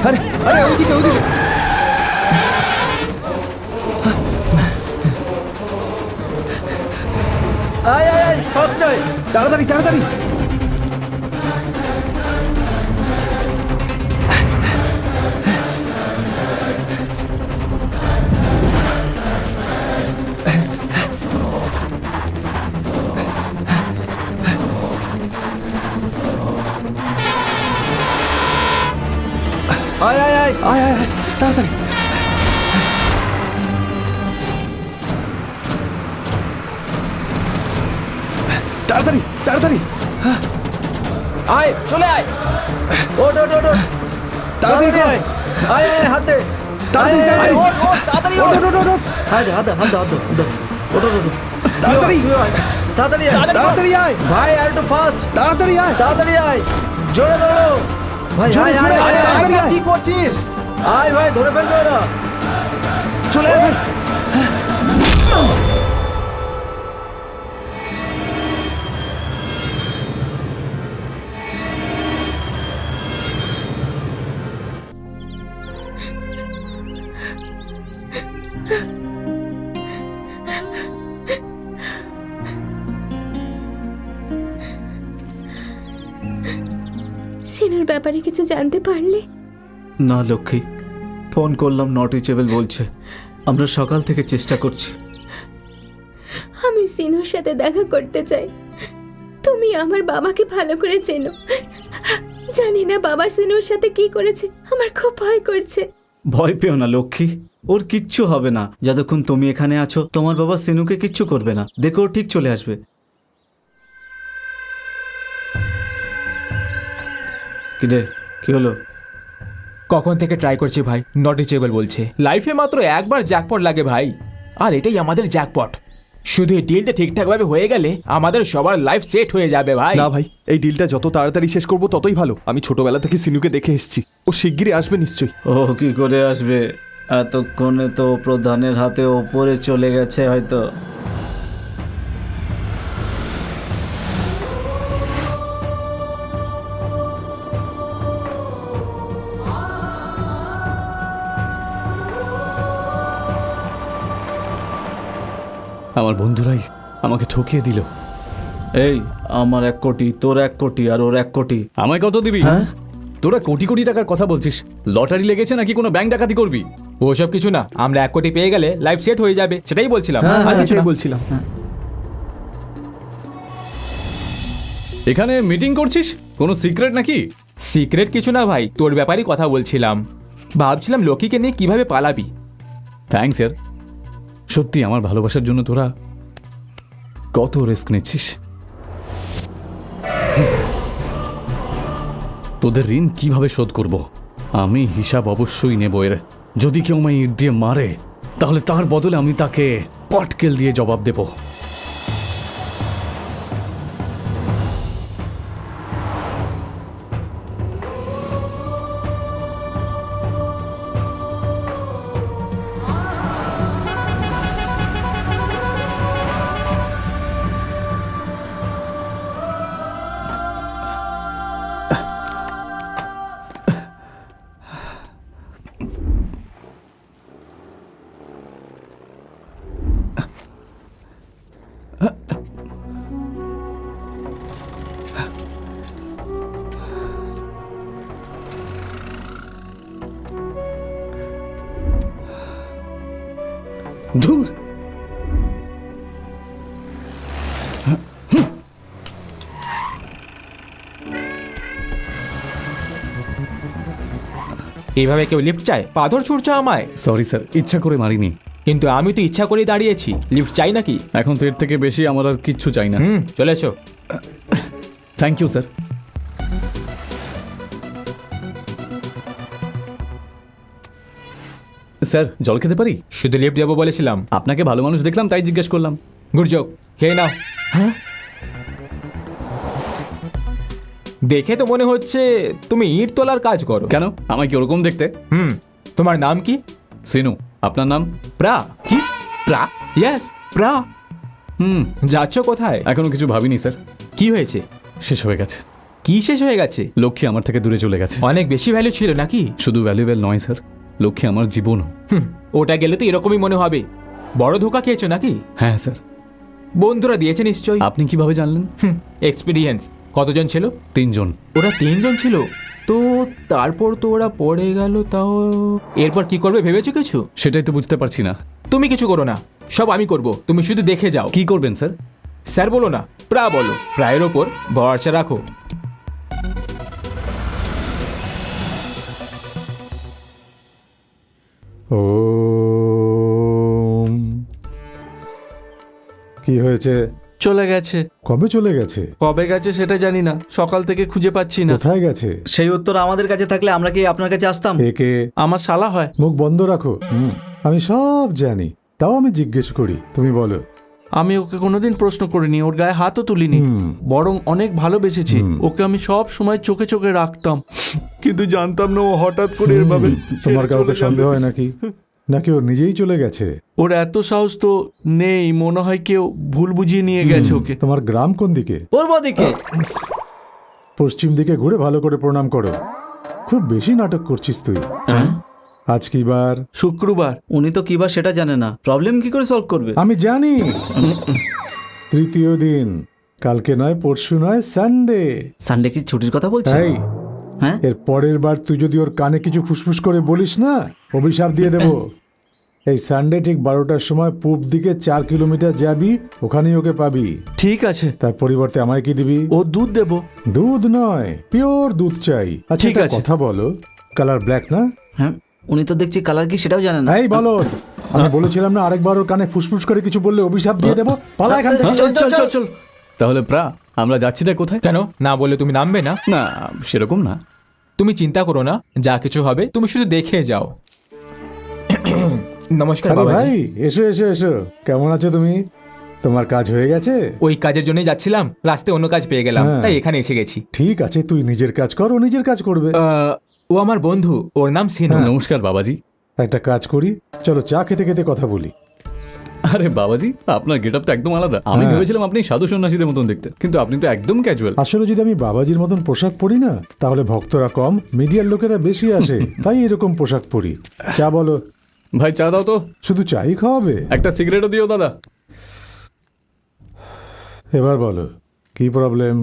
আরে আরে ওইদিকে ওইদিকে। আয় আয় আয় ফার্স্ট আয়। তাড়াতাড়ি তাড়াতাড়ি। আয় আয় আয় আয় আয় আয়, তাড়াতাড়ি। তাড়াতাড়ি তাড়াতাড়ি। আয় চলে আয়। ওঠ ওঠ ওঠ ওঠ। তাড়াতাড়ি আয়। আয় আয় হাত দে। তাড়াতাড়ি আয়, আয়, তাড়াতাড়ি। আয়। তাড়াতাড়ি ওঠ, ওঠ, ওঠ, ওঠ। হাত দে হাত দে হাত দে হাত দে ওঠ ওঠ ওঠ। তাড়াতাড়ি। তুইও আয়। তাড়াতাড়ি আয়। তাড়াতাড়ি আয়। ভাই আর একটু ফাস্ট। তাড়াতাড়ি আয়। তাড়াতাড়ি আয়। জোরে দৌড়ো। ভাই জোরে, আয় জোরে, আয় আয় তাড়াতাড়ি আয়। আয়। কি করছিস? আয় ভাই ধরে ফেলবে ওরা। চলে আয় ভাই। সিনুর ব্যাপারে কিছু জানতে পারলে? না লক্ষ্মী, ফোন করলাম, নট রিচেবল বলছে। আমরা সকাল থেকে চেষ্টা করছি। আমি সিনুর সাথে দেখা করতে চাই। তুমি আমার বাবাকে ভালো করে চেনো। জানি না বাবা সিনুর সাথে কি করেছে, আমার খুব ভয় করছে। ভয় পেও না লক্ষ্মী, ওর কিচ্ছু হবে না। যতক্ষণ তুমি এখানে আছো তোমার বাবা সিনুকে কিচ্ছু করবে না। দেখো ও ঠিক চলে আসবে। কি রে, কি হলো? কখন থেকে ট্রাই করছি ভাই, নট রিচেবল বলছে। লাইফে মাত্র একবার জ্যাকপট লাগে ভাই, আর এটাই আমাদের জ্যাকপট। শুধু এই ডিলটা ঠিকঠাকভাবে হয়ে গেলে আমাদের সবার লাইফ সেট হয়ে যাবে ভাই। না ভাই, এই ডিলটা যত তাড়াতাড়ি শেষ করব ততই ভালো। আমি ছোটবেলা থেকে সিনুকে দেখে এসেছি, ও শিগগিরই আসবে নিশ্চয়ই। ও কি করে আসবে? এতক্ষণে তো প্রধানের হাতে ওপরে চলে গেছে হয়তো। আমার বন্ধুরাই আমাকে ঠকিয়ে দিল। এই আমার 1 কোটি, তোর 1 কোটি, আর ওর 1 কোটি। আমায় কত দিবি? হ্যাঁ? তোরা কোটি কোটি টাকার কথা বলছিস, লটারি লেগেছে নাকি কোনো ব্যাংক ডাকাতি করবি? ওসব কিছু না, আমরা 1 কোটি পেয়ে গেলে লাইফ সেট হয়ে যাবে, সেটাই বলছিলাম। হ্যাঁ, আর কিছু না। বলছিলাম। এখানে মিটিং করছিস? কোনো সিক্রেট নাকি? সিক্রেট কিছু না ভাই, তোর ব্যাপারেই কথা বলছিলাম। ভাবছিলাম লক্ষ্মীকে নিয়ে কিভাবে পালাবি। থ্যাঙ্কস ইয়ার, সত্যি আমার ভালোবাসার জন্য তোরা কত রিস্ক নিচ্ছিস। তোদের ঋণ কিভাবে শোধ করব আমি হিসাব অবশ্যই নেব এর। যদি কেউ আমায় ইট দিয়ে মারে তাহলে তার বদলে আমি তাকে পটকেল দিয়ে জবাব দেব। ধুর, এইভাবে কেউ লিফট চায়? পাথর ছুটছো আমায়? সরি স্যার, ইচ্ছা করে মারিনি। কিন্তু আমি তো ইচ্ছা করেই দাঁড়িয়েছি, লিফট চাই নাকি? এখন তো এর থেকে বেশি আমার আর কিচ্ছু চাই না। চলে এসো। Thank you sir. স্যার, জল খেতে পারি? শুধু লিফট দেবো বলেছিলাম। আপনাকে ভালো মানুষ দেখলাম তাই জিজ্ঞেস করলাম। গুরজোক, খেয়ে নাও। হ্যাঁ, দেখে তো মনে হচ্ছে তুমি ইট তোলার কাজ করো। কেন, আমায় কি ওরকম দেখতে? তোমার নাম কি? সিনু। আপনার নাম? প্রা। কি প্রা? ইয়েস, প্রা। যাচ্ছ কোথায়? এখনো কিছু ভাবিনি স্যার। কি হয়েছে? শেষ হয়ে গেছে। কি শেষ হয়ে গেছে? লক্ষ্মী আমার থেকে দূরে চলে গেছে। অনেক বেশি ভ্যালু ছিল নাকি? শুধু ভ্যালুয়েবল নয় স্যার, লক্ষ্মী আমার জীবনও। ওটা গেলে তো এরকমই মনে হবে। বড় ধোকা খেয়েছো নাকি? হ্যাঁ স্যার। বন্ধুরা দিয়েছে নিশ্চয়ই। আপনি কিভাবে জানলেন? এক্সপিরিয়েন্স। কতজন ছিল? 3 জন। ওরা 3 জন ছিল তো? তারপর তো ওরা পড়ে গেল, তাও এরপর কি করবে ভেবেছো কিছু? সেটাই তো বুঝতে পারছি না। তুমি কিছু করো না, সব আমি করব, তুমি শুধু দেখে যাও। কি করবেন স্যার? স্যার বলো না, প্রা বলো। প্রায়ের ওপর ভরসা রাখো। ওম। কি হয়েছে? চলে গেছে। কবে চলে গেছে? কবে গেছে সেটা জানি না, সকাল থেকে খুঁজে পাচ্ছি না। কোথায় গেছে? সেই উত্তর আমাদের কাছে থাকলে আমরা কি আপনার কাছে আসতাম? একে আমার শালা হয়। মুখ বন্ধ রাখো। আমি সব জানি, তাও আমি জিজ্ঞেস করি, তুমি বলো। আমি ওকে কোনোদিন প্রশ্ন করিনি, ওর গায়ে হাতও তুলিনি, বরং অনেক ভালোবেসেছি ওকে। আমি সব সময় চোখে চোখে রাখতাম, কিন্তু জানতাম না ও হঠাৎ করে এভাবে তোমার ছেড়ে কাউকে চলে সন্দেহ যাবে। হয় নাকি? নাকি ও নিজেই চলে গেছে? ওর এত সাহস তো নেই, মনে হয় কেউ ভুল বুঝিয়ে নিয়ে গেছে ওকে। তোমার গ্রাম কোন দিকে? পূর্ব দিকে। পশ্চিম দিকে ঘুরে ভালো করে প্রণাম করো। খুব বেশি নাটক করছিস তুই। আজ কি বার? শুক্রবার। উনি তো কিবার সেটা জানে না, প্রবলেম কি করে সলভ করবে? আমি জানি। তৃতীয় দিন, কালকে নয়, পরশু নয়, সানডে। সানডে কি ছুটির কথা বলছে? তাই হ্যাঁ? এর পরের বার তুই যদি ওর কানে কিছু ফুসফুস করে বলিস না, অভিশাপ দিয়ে দেবো। এই সানডে ঠিক 12টার সময় পূব দিকে 4 কিলোমিটার যাবি, ওখানেই ওকে পাবি। ঠিক আছে, তার পরিবর্তে আমায় কি দিবি? ও দুধ দেবো। দুধ নয়, পিওর দুধ চাই। আচ্ছা, ঠিক একটা আছে। কথা বলো, কালার ব্ল্যাক না? হ্যাঁ, উনি তো দেখছি কালার কি সেটাও জানেন না। এই বলো, আমি বলেছিলাম না আরেকবার ওর কানে ফুসফুস করে কিছু বললে অভিশাপ দিয়ে দেবো? পালা এখান থেকে। চল চল চল চল। তাহলে প্রা, আমরা যাচ্ছিটা কোথায়? কেন না বললে তুমি নামবে না? না, সেরকম না। তুমি চিন্তা করো না, যা কিছু হবে তুমি শুধু দেখে যাও। নমস্কার আরে বাবাজি। ভাই, এসো এসো এসো। কেমন আছো তুমি? তোমার কাজ হয়ে গেছে? ওই কাজের জন্যই যাচ্ছিলাম, রাস্তায় অন্য কাজ পেয়ে গেলাম, হ্যাঁ। তাই এখানে এসে গেছি। ঠিক আছে, তুই নিজের কাজ কর, ও নিজের কাজ করবে। ও আমার বন্ধু, ওর নাম সিনু। নমস্কার বাবাজি। একটা কাজ করি, চলো চা খেতে খেতে কথা বলি। আরে বাবাজি, আপনার গেট আপ তো একদম আলাদা। আমি হ্যাঁ। ভেবেছিলাম আপনি সাধু সন্ন্যাসীদের মতন দেখতে, কিন্তু আপনি তো একদম ক্যাজুয়াল। আসলে যদি আমি বাবাজির মতন পোশাক পরি না, তাহলে ভক্তরা কম, মিডিয়ার লোকেরা বেশি আসে, তাই এরকম পোশাক পরি। চা বলো। ভাই চা দাও তো। শুধু চাই খাওয়াবে? একটা সিগারেটও দিও দাদা। এবার বলো, কি প্রবলেম?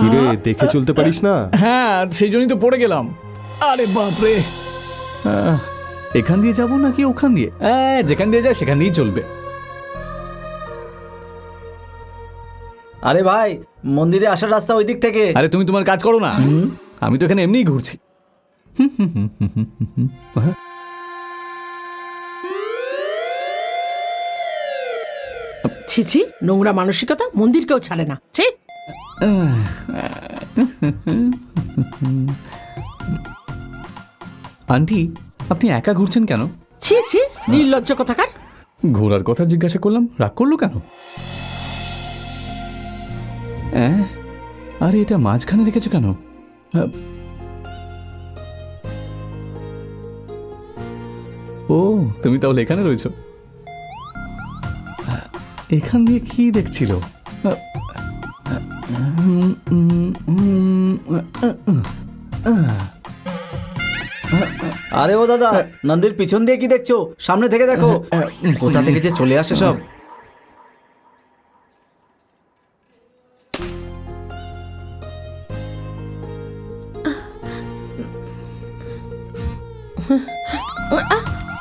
কিরে, দেখে চলতে পারিস না? হ্যাঁ, সেই জন্যই তো পড়ে গেলাম। আরে বাপরে, এখান দিয়ে যাবো নাকি ওখান দিয়ে? যেখান দিয়ে যায় সেখান দিয়েই চলবে। আরে ভাই, মন্দিরে আসার রাস্তা ওই দিক থেকে। আরে তুমি তোমার কাজ করো না, আমি তো এখানে এমনিই ঘুরছি। ছি ছি, নোংরা মানসিকতা, মন্দিরকেও ছাড়ে না। ছি। আন্টি, আপনি একা ঘুরছেন কেন? ছি ছি, নির্লজ্জ কোথাকার। ঘোরার কথা জিজ্ঞাসা করলাম, রাগ করলো কেন? আরে এটা মাঝখানে রেখেছো কেন? ও, তুমি তাহলে এখানে রয়েছো। এখান দিয়ে কি দেখছিল? আরে ও দাদা, নন্দীর পিছন দিয়ে কি দেখছো? সামনে থেকে দেখো, কোথা থেকে যে চলে আসে সব।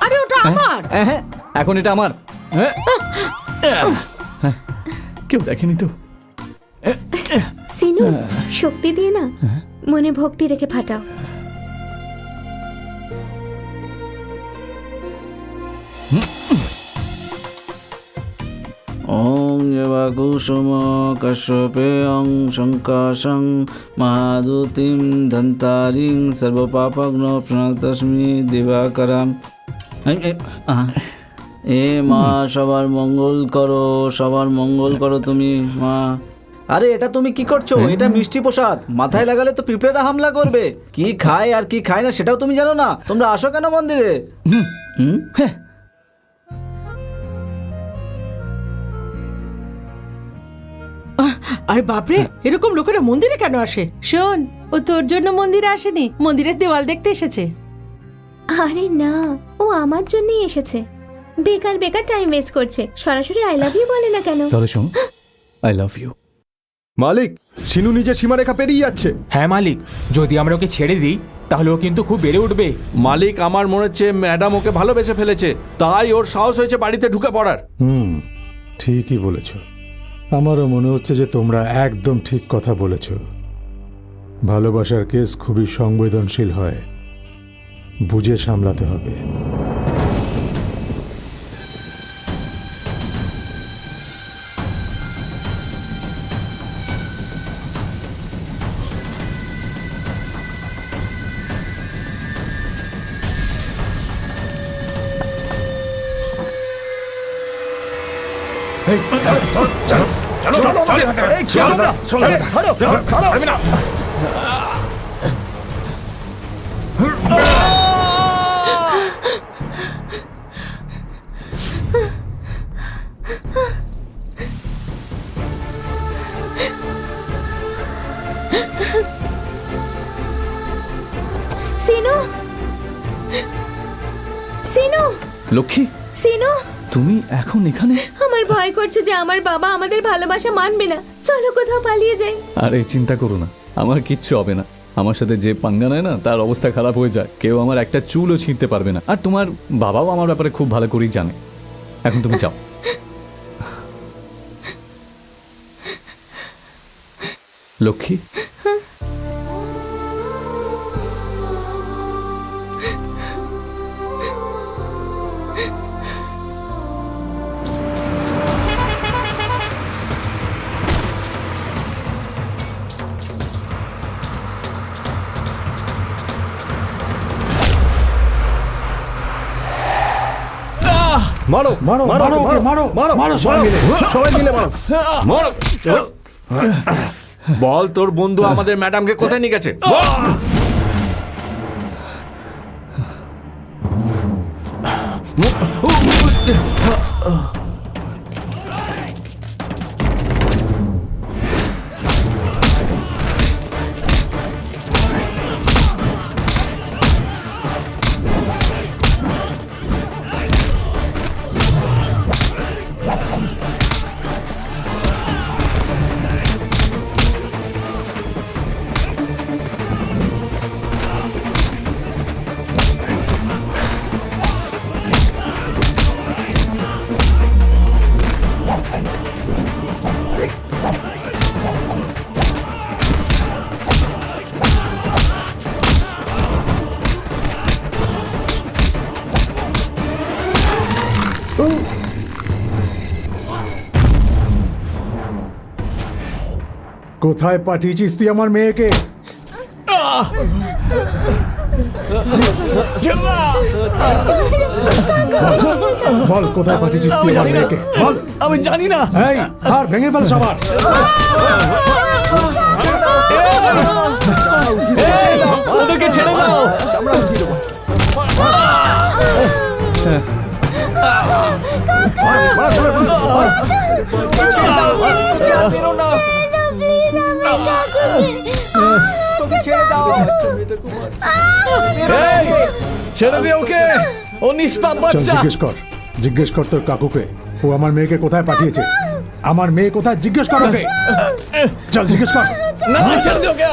আরে ওটা আমার। হ্যাঁ, এখন এটা আমার। কেউ দেখেনি তো? সিনু, শক্তি দিয়ে না, মনে ভক্তি রেখে ফাটাও। ওম কুসুম কশ্যপে অং শঙ্কাশং মহাদূতিং ধন্তারিং সর্বপাপগ্ন প্রণতস্মি দিবাকরাম। এ মা, সবার মঙ্গল করো, সবার মঙ্গল করো তুমি মা। আরে এটা তুমি কি করছো? এটা মিষ্টি প্রসাদ, মাথায় লাগালে তো পিঁপড়েরা হামলা করবে। কি খায় আর কি খায় না সেটাও তুমি জানো না? তোমরা আসো কেন মন্দিরে? আরে বাপরে, এরকম লোকেরা মন্দিরে কেন আসে? শোন, ও তোর জন্য মন্দিরে আসেনি, মন্দিরের দেওয়াল দেখতে এসেছে। আরে না, ও আমার জন্যই এসেছে। বেকার বেকার টাইম ওয়েস্ট করছে, সরাসরি আই লাভ ইউ বলে না কেন? তাহলে শোন, আই লাভ ইউ। মালিক, সিনু নিজের সীমারেখা পেরিয়ে যাচ্ছে। হ্যাঁ মালিক, যদি আমরা ওকে ছেড়ে দিই তাহলে ও কিন্তু খুব বেড়ে উঠবে। মালিক, আমার মনে হচ্ছে ম্যাডাম ওকে ভালোবেসে ফেলেছে, তাই ওর সাহস হয়েছে বাড়িতে ঢুকে পড়ার। ঠিকই বলেছ। আমারও মনে হচ্ছে যে তোমরা একদম ঠিক কথা বলেছ। ভালোবাসার কেস খুবই সংবেদনশীল হয়, বুঝে সামলাতে হবে। সিনু, সিনু, লক্ষ্মী, সিনু, তুমি এখন এখানে? আমার ভয় করছে যে আমার বাবা আমাদের ভালোবাসা মানবে না। চলো কোথাও পালিয়ে যাই। আরে চিন্তা করো না, আমার কিচ্ছু হবে না। আমার সাথে যে পাঙ্গা নেয় না, তার অবস্থা খারাপ হয়ে যায়। কেউ আমার একটা চুলও ছিঁড়তে পারবে না। আর তোমার বাবাও আমার ব্যাপারে খুব ভালো করেই জানে। এখন তুমি যাও। লক্ষ্মী, মারো মারো মারো মারো মারো মারো মারো সবাই মিলে মারো। বল তোর বন্ধু আমাদের ম্যাডামকে কোথায় নিয়ে গেছে? কোথায় পাঠিয়েছিস তুই আমার মেয়েকে? বল কোথায় পাঠিয়েছিস তুই আমার মেয়েকে? বল। আমি জানি না। এই আর ভেঙে ফেল সবার। ওদেরকে ছেড়ে দাও। এই, ছেড়ে দে ওকে, ও নিষ্পাপ চল বাচ্চা। জিজ্ঞেস কর তোর কাকুকে ও আমার মেয়েকে কোথায় পাঠিয়েছে। আমার মেয়ে কোথায় জিজ্ঞেস কর ওকে। চল জিজ্ঞেস কর। না, ছেড়ে দে ওকে।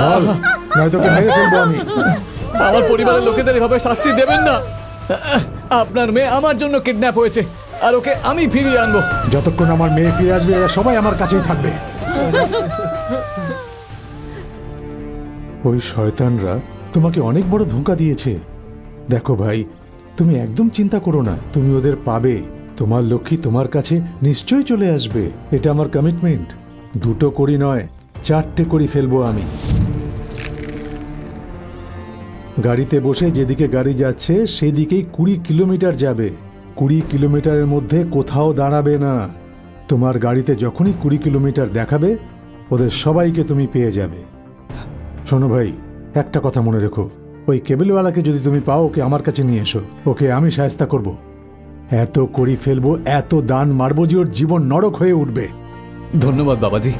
বল, নয় তোকে মেরে ফেলবো আমি। আমার পরিবারের লোকেদের এভাবে শাস্তি দেবেন না। আপনার মেয়ে আমার জন্য কিডন্যাপ হয়েছে, আর ওকে আমি ফিরিয়ে আনবো। যতক্ষণ আমার মেয়ে ফিরে আসবে এরা সবাই আমার কাছেই থাকবে। ওই শয়তানরা তোমাকে অনেক বড় ধোঁকা দিয়েছে। দেখো ভাই, তুমি একদম চিন্তা করো না, তুমি ওদের পাবে। তোমার লক্ষ্মী তোমার কাছে নিশ্চয়ই চলে আসবে। এটা আমার কমিটমেন্ট। 2টো করি নয়, 4টে করি ফেলবো আমি। গাড়িতে বসে যেদিকে গাড়ি যাচ্ছে সেদিকেই 20 কিলোমিটার যাবে। 20 কিলোমিটারের মধ্যে কোথাও দাঁড়াবে না। তোমার গাড়িতে যখনই 20 কিলোমিটার দেখাবে ওদের সবাইকে তুমি পেয়ে যাবে। শোনো ভাই, একটা কথা মনে রেখো, ওই কেবলওয়ালাকে যদি তুমি পাও ওকে আমার কাছে নিয়ে এসো। ওকে আমি শায়েস্তা করব। এত করি ফেলবো, এত দান মারবো যে ওর জীবন নরক হয়ে উঠবে। ধন্যবাদ বাবাজি।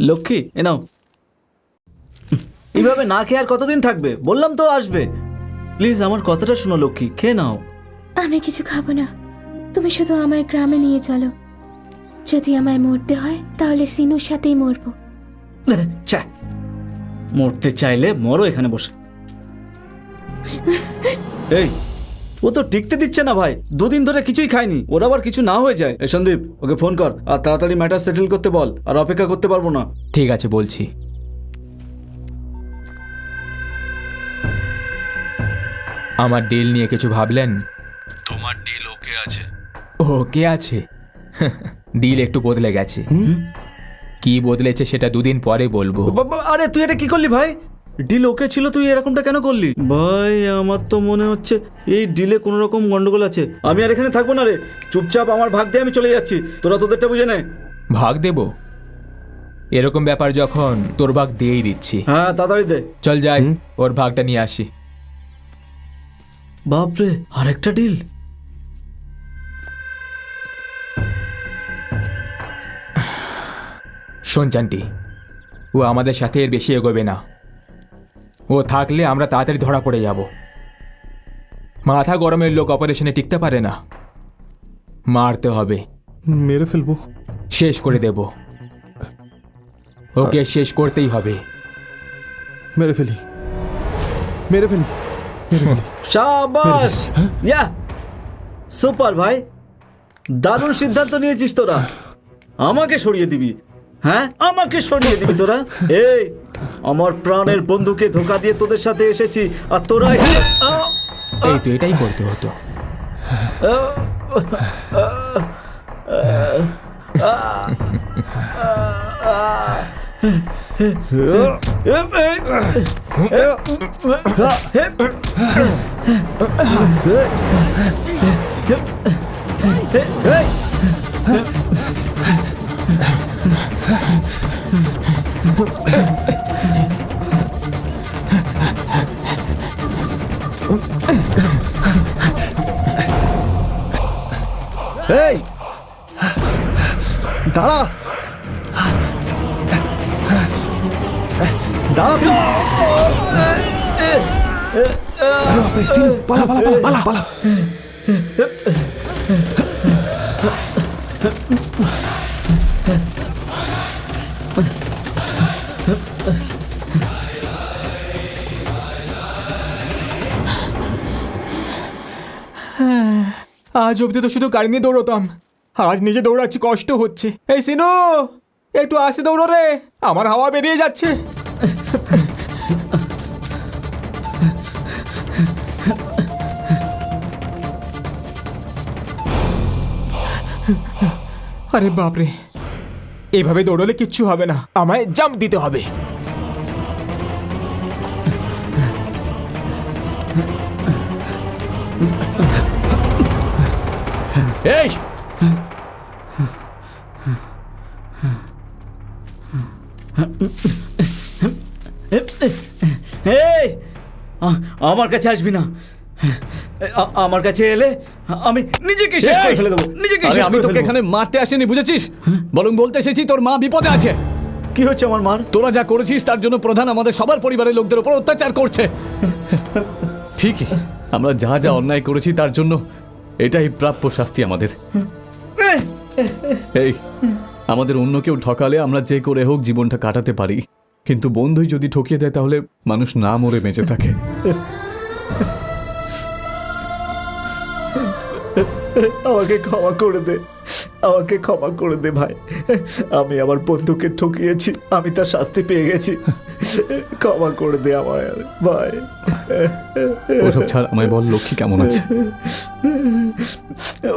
লক্ষ্মী, এ নাও। এইভাবে না খেয়ে আর কতদিন থাকবে? বললাম তো আসবে। প্লিজ আমার কথাটা শোনো লক্ষ্মী, খেয়ে নাও। আমি কিছু খাবো না, তুমি শুধু আমায় গ্রামে নিয়ে চলো। যদি আমায় মরতে হয় তাহলে সিনুর সাথেই মরবো। চা, মরতে চাইলে মরো এখানে বসে। এই, ও তো টিকতে দিচ্ছে না ভাই। 2 দিন ধরে কিছুই খায়নি। ওর আবার কিছু না হয়ে যায়। এই সন্দীপ, ওকে ফোন কর আর তাড়াতাড়ি ম্যাটার সেটেল করতে বল। আর অপেক্ষা করতে পারবো না। ঠিক আছে, বলছি। আমার ডিল নিয়ে কিছু ভাবলেন? তোমার ডিল ওকে আছে। ওকে আছে? ডিল একটু বদলে গেছে। কি বদলেছে সেটা 2 দিন পরে বলবো। আরে তুই এটা কি করলি ভাই? ডিল ওকে ছিল, তুই এরকমটা কেন করলি? ভাই আমার তো মনে হচ্ছে এই ডিলে কোনো রকম গন্ডগোল আছে। আমি আর এখানে থাকবো না রে। চুপচাপ আমার ভাগ দিয়ে আমি চলে যাচ্ছি। তোরা তোদেরটা বুঝে নে। ভাগ দেব? এরকম ব্যাপার যখন, তোর ভাগ দিয়েই দিচ্ছি। হ্যাঁ, তাড়াতাড়ি দে। চল যাই, ওর ভাগটা নিয়ে আসি। বাপরে, আরেকটা ডিল। শোন চান্টি, ও আমাদের সাথে এর বেশি এগোবে না। ও থাকলে আমরা তাড়াতাড়ি ধরা পড়ে যাব। মাথা গরমের লোক অপারেশনে টিকতে পারে না। মারতে হবে, মেরে ফেলবো। শেষ করে দেব। ওকে শেষ করতেই হবে। মেরে ফেলি, মেরে ফেলি, মেরে ফেলি। শাবাশ, ইয়া সুপার ভাই, দারুণ সিদ্ধান্ত নিয়েছিস তোরা। আমাকে সরিয়ে দিবি? হ্যাঁ, আমাকে সরিয়ে দিবি তোরা? এই আমার প্রাণের বন্ধুকে ধোকা দিয়ে তোদের সাথে এসেছি, আর তোরা এখানে এই তো এটাই করতে হতো। এই দাঁড়া, দাঁড়া তুই। পালা, পালা, পালা, পালা, পালা। আজ অব্দি তো শুধু গাড়ি নিয়ে দৌড়তাম, আজ নিজে দৌড়াচ্ছি, কষ্ট হচ্ছে। এই সিনু, একটু আসে দৌড়ো রে, আমার হাওয়া বেরিয়ে যাচ্ছে। আরে বাপরে, এইভাবে দৌড়লে কিচ্ছু হবে না, আমায় জাম্প দিতে হবে। এই এই আমার কাছে আসবি না। আমার কাছে এলে আমি নিজেকে শেষ করে ফেলে দেবো, নিজেকে আরে শেষ আমি করে তোকে ফেলবো। এখানে মারতে আসিনি, বুঝেছিস? বরং বলতে এসেছি তোর মা বিপদে আছে। কি হচ্ছে আমার মার? তোরা যা করেছিস তার জন্য প্রধান আমাদের সবার পরিবারের লোকদের উপর অত্যাচার করছে। ঠিকই, আমরা যা যা অন্যায় করেছি তার জন্য এটাই প্রাপ্য শাস্তি আমাদের। এই আমাদের অন্য কেউ ঠকালে আমরা যে করে হোক জীবনটা কাটাতে পারি, কিন্তু বন্ধুই যদি ঠকিয়ে দেয় তাহলে মানুষ না মরে বেঁচে থাকে। আমাকে ক্ষমা করে দে, আমাকে ক্ষমা করে দে ভাই। আমি আমার বন্ধুকে ঠকিয়েছি, আমি তার শাস্তি পেয়ে গেছি। ক্ষমা করে দে আমায় ভাই। ওসব ছাড়, আমায় বল লক্ষ্মী কেমন আছে?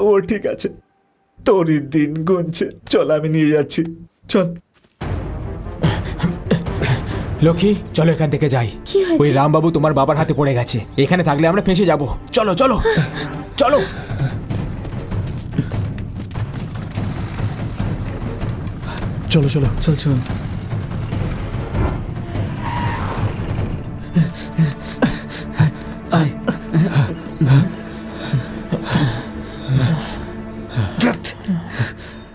ও ঠিক আছে, তোরই দিন গুনছে। চল আমি নিয়ে যাচ্ছি, চল। লক্ষ্মী, চলো এখান থেকে যাই। কি হয়েছে? ওই রামবাবু তোমার বাবার হাতে পড়ে গেছে, এখানে থাকলে আমরা ফেঁসে যাব। চলো চলো চলো। চলো চলো চল চল। আয়।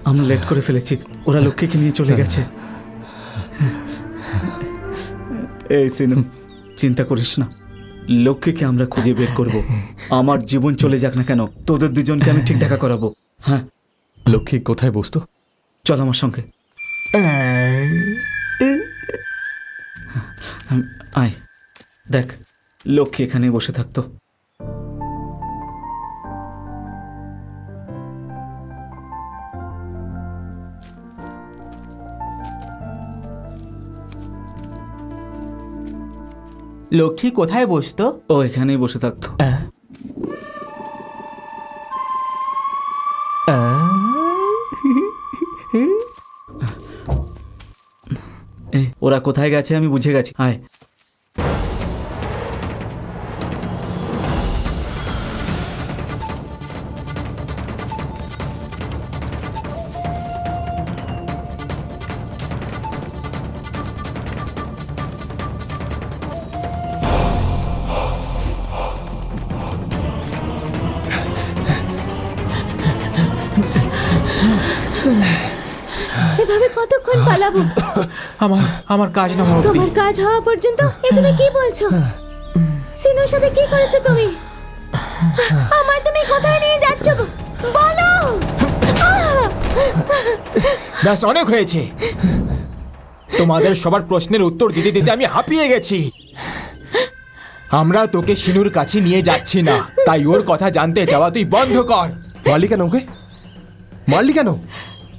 আমরা লেট করে ফেলেছি, ওরা লক্ষ্মীকে নিয়ে চলে গেছে। এই সিনু, চিন্তা করিস না, লক্ষ্মীকে আমরা খুঁজে বের করব। আমার জীবন চলে যাক না কেন, তোদের দুজনকে আমি ঠিক দেখা করাবো। হ্যাঁ, লক্ষ্মী কোথায় বসতো? চল আমার সঙ্গে। আয়, দেখ লক্ষ্মী এখানে বসে থাকতো। লক্ষ্মী কোথায় বসতো? ও এখানেই বসে থাকতো। ওরা কোথায় গেছে আমি বুঝে গেছি। আয়। এভাবে এভাবে কতক্ষণ পালাবো? আমার কাজ না হওয়া অবধি। তোমার কাজ হওয়া পর্যন্ত এ তুমি কি বলছো? সিনুর সাথে কি করেছো তুমি? আমায় তুমি কোথায় নিয়ে যাচ্ছ বলো। ব্যাস, অনেক হয়েছে। তোমাদের সবার প্রশ্নের উত্তর দিতে দিতে আমি হাঁপিয়ে গেছি। আমরা তোকে সিনুর কাছে নিয়ে যাচ্ছি না, তাই ওর কথা জানতে যাওয়া তুই বন্ধ কর। মারলি কেন ওকে? মারলি কেন?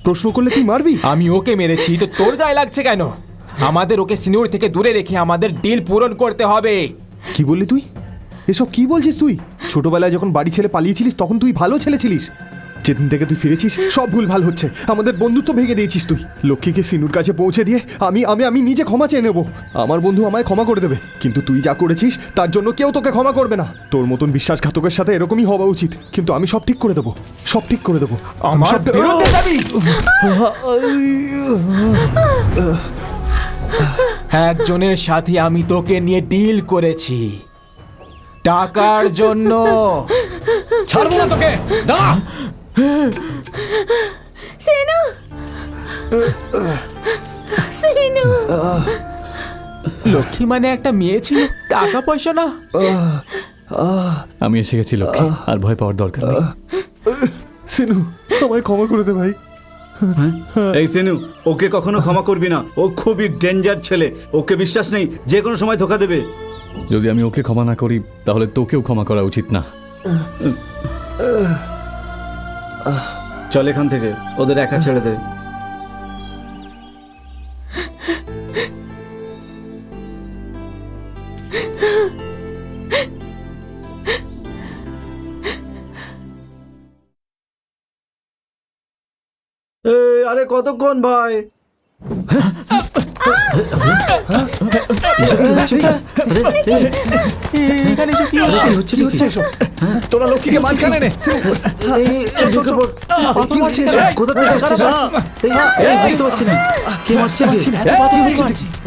প্রশ্ন করলে তুই মারবি? আমি ওকে মেরেছি তো তোর গায়ে লাগছে কেন? আমাদের ওকে সিনুর থেকে দূরে রেখে আমাদের ডিল পূরণ করতে হবে। কি বললি তুই? এসব কি বলছিস তুই? ছোটবেলায় যখন বাড়ি ছেড়ে পালিয়েছিলিস তখন তুই ভালো ছেলে ছিলিস। যেদিন থেকে তুই ফিরেছিস সব ভুল ভাল হচ্ছে। আমাদের বন্ধুত্ব ভেঙে দিয়েছিস তুই। লক্ষ্মীকে সিনুর কাছে পৌঁছে দিয়ে আমি নিজে ক্ষমা চেয়ে নেব। আমার বন্ধু আমায় ক্ষমা করে দেবে, কিন্তু তুই যা করেছিস তার জন্য কেউ তোকে ক্ষমা করবে না। তোর মতন বিশ্বাসঘাতকের সাথে এরকমই হওয়া উচিত, কিন্তু আমি সব ঠিক করে দেবো, সব ঠিক করে দেবো। আমার বিরুদ্ধে যাবি? একজনের সাথে আমি তোকে নিয়ে ডিল করেছি টাকার জন্য। ছাড়বো না তোকে, দাঁড়া। সিনু, সিনু। লক্ষ্মী মানে একটা মেয়ে ছিল, টাকা পয়সা না। আমি এসে গেছি লক্ষ্মী, আর ভয় পাওয়ার দরকার নেই। সিনু, আমায় ক্ষমা করে দে ভাই। এই সিনু, ওকে কখনো ক্ষমা করবি না। ও খুবই ডেঞ্জার ছেলে, ওকে বিশ্বাস নেই, যে কোনো সময় ধোকা দেবে। যদি আমি ওকে ক্ষমা না করি তাহলে তোকেও ক্ষমা করা উচিত না। চল এখান থেকে, ওদের একা ছেড়ে দে। আরে কতক্ষণ ভাই? তোরা লক্ষ্মীকে মাঝখানে নে।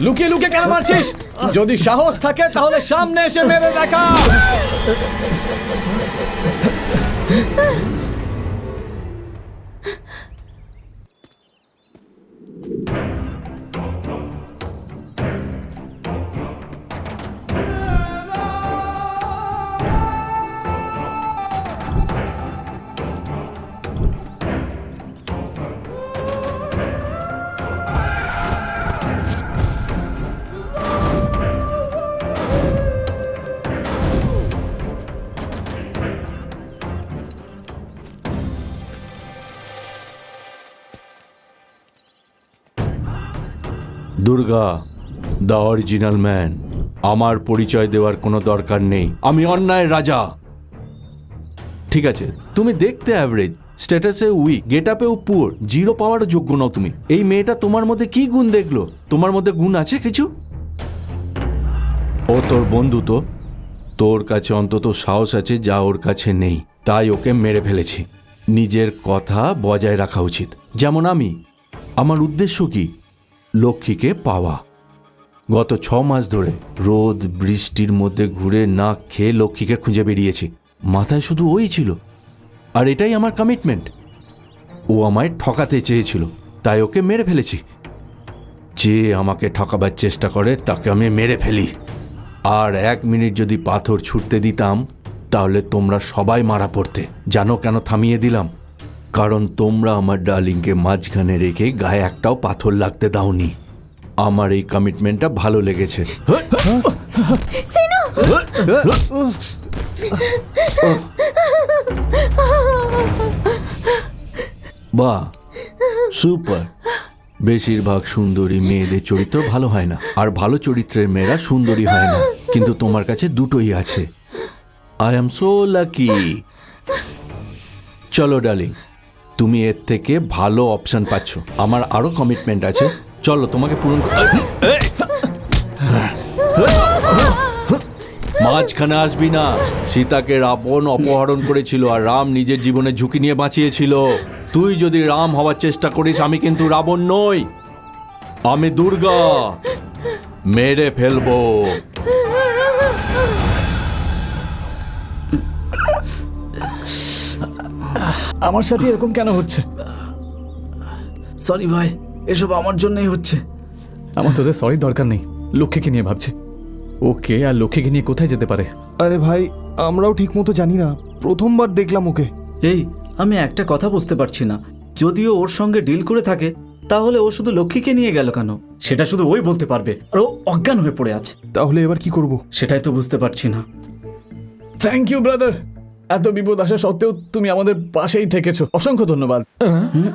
লুকিয়ে লুকিয়ে কেন মারছিস? যদি সাহস থাকে তাহলে সামনে এসে মেরে দেখা। Durga, the original man. আমার পরিচয় দেওয়ার কোনো দরকার নেই। আমি অন্যায়ের রাজা। ঠিক আছে, তুমি দেখতে অ্যাভারেজ, স্ট্যাটাসে উইক, গেট আপেও পুয়ার, জিরো পাওয়ারও যোগ্য নও তুমি। এই মেয়েটা তোমার মধ্যে কি গুণ দেখলো? তোমার মধ্যে গুণ আছে কিছু? ও তোর বন্ধু তো, তোর কাছে অন্তত সাহস আছে যা ওর কাছে নেই, তাই ওকে মেরে ফেলেছি। নিজের কথা বজায় রাখা উচিত। যেমন আমার উদ্দেশ্য কি? লক্ষ্মীকে পাওয়া। গত 6 মাস ধরে রোদ বৃষ্টির মধ্যে ঘুরে না খেয়ে লক্ষ্মীকে খুঁজে বেরিয়েছি। মাথায় শুধু ওই ছিল, আর এটাই আমার কমিটমেন্ট। ও আমায় ঠকাতে চেয়েছিল, তাই ওকে মেরে ফেলেছি। যে আমাকে ঠকাবার চেষ্টা করে তাকে আমি মেরে ফেলি। আর 1 মিনিট যদি পাথর ছুটতে দিতাম তাহলে তোমরা সবাই মারা পড়তে। জানো কেন থামিয়ে দিলাম? কারণ তোমরা আমার ডার্লিংকে মাঝখানে রেখে গায়ে একটাও পাথর লাগতে দাওনি। আমার এই কমিটমেন্টটা ভালো লেগেছে। বাহ, সুপার। বেশিরভাগ সুন্দরী মেয়েদের চরিত্র ভালো হয় না, আর ভালো চরিত্রের মেয়েরা সুন্দরী হয় না। কিন্তু তোমার কাছে দুটোই আছে। I am so lucky. চলো ডার্লিং, তুমি এর থেকে ভালো অপশন পাচ্ছ। আমার আরো কমিটমেন্ট আছে, চলো তোমাকে পূরণ মাঝখানে আসবি না। সীতাকে রাবণ অপহরণ করেছিল আর রাম নিজের জীবনে ঝুঁকি নিয়ে বাঁচিয়েছিল। তুই যদি রাম হওয়ার চেষ্টা করিস, আমি কিন্তু রাবণ নই, আমি দুর্গা। মেরে ফেলবো। আমার সাথে এরকম কেন হচ্ছে? সরি ভাই। এসব আমার জন্যই হচ্ছে। আমার তোদের সরি দরকার নেই, লক্ষ্মীকে নিয়ে ভাবছে। ওকে আর লক্ষ্মীকে নিয়ে কোথায় যেতে পারে? আরে ভাই, আমরাও ঠিক মতো জানি না, প্রথমবার দেখলাম ওকে। এই আমি একটা কথা বুঝতে পারছি না, যদিও ওর সঙ্গে ডিল করে থাকে তাহলে ও শুধু লক্ষ্মীকে নিয়ে গেল কেন? সেটা শুধু ওই বলতে পারবে, আর ও অজ্ঞান হয়ে পড়ে আছে। তাহলে এবার কি করব? সেটাই তো বুঝতে পারছি না। থ্যাংক ইউ ব্রাদার, এত বিপদ আসা সত্ত্বেও তুমি আমাদের পাশেই থেকেছো, অসংখ্য ধন্যবাদ।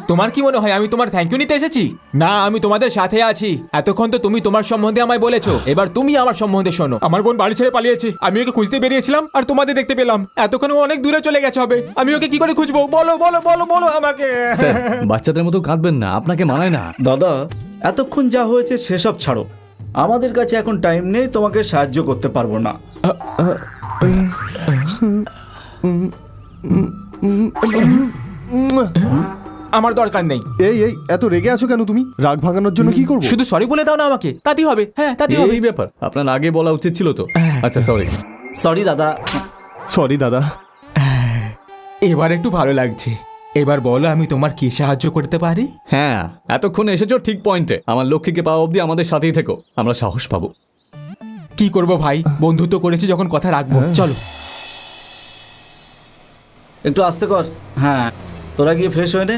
তোমার কি মনে হয় আমি তোমার থ্যাংক ইউ নিতে এসেছি? না, আমি তোমাদের সাথে আছি। এতক্ষণ তো তুমি তোমার সম্বন্ধে আমায় বলেছো, এবার তুমি আমার সম্বন্ধে শোনো। আমার বোন বাড়ি ছেড়ে পালিয়েছে, আমি ওকে খুঁজতে বেরিয়েছিলাম আর তোমাদের দেখতে পেলাম। এতক্ষণ ও অনেক দূরে চলে গেছে হবে, আমি ওকে কি করে খুঁজবো? বলো বলো বলো বলো আমাকে। স্যার, বাচ্চাদের মতো কাঁদবেন না, আপনাকে মানায় না। দাদা, এতক্ষণ যা হয়েছে সেসব ছাড়ো, আমাদের কাছে এখন টাইম নেই, তোমাকে সাহায্য করতে পারবো না। আমার দরকার নেই। এই এই এত রেগে আছো কেন তুমি? রাগ ভাঙানোর জন্য কি করব? শুধু সরি বলে দাও না আমাকে, তাতেই হবে। হ্যাঁ, তাতেই হবে। এই ব্যাপার আপনার আগে বলা উচিত ছিল তো। আচ্ছা সরি। সরি দাদা। সরি দাদা। এবার একটু ভালো লাগছে। এবার বলো আমি তোমার কি সাহায্য করতে পারি? হ্যাঁ, এতক্ষণ এসেছো ঠিক পয়েন্টে। আমার লক্ষ্মীকে পাওয়া অবধি আমাদের সাথেই থেকো, আমরা সাহস পাবো। কি করব ভাই, বন্ধুত্ব করেছি যখন কথা রাখবো। চলো। একটু আস্তে কর। হ্যাঁ, তোরা গিয়ে ফ্রেশ হয়ে নে।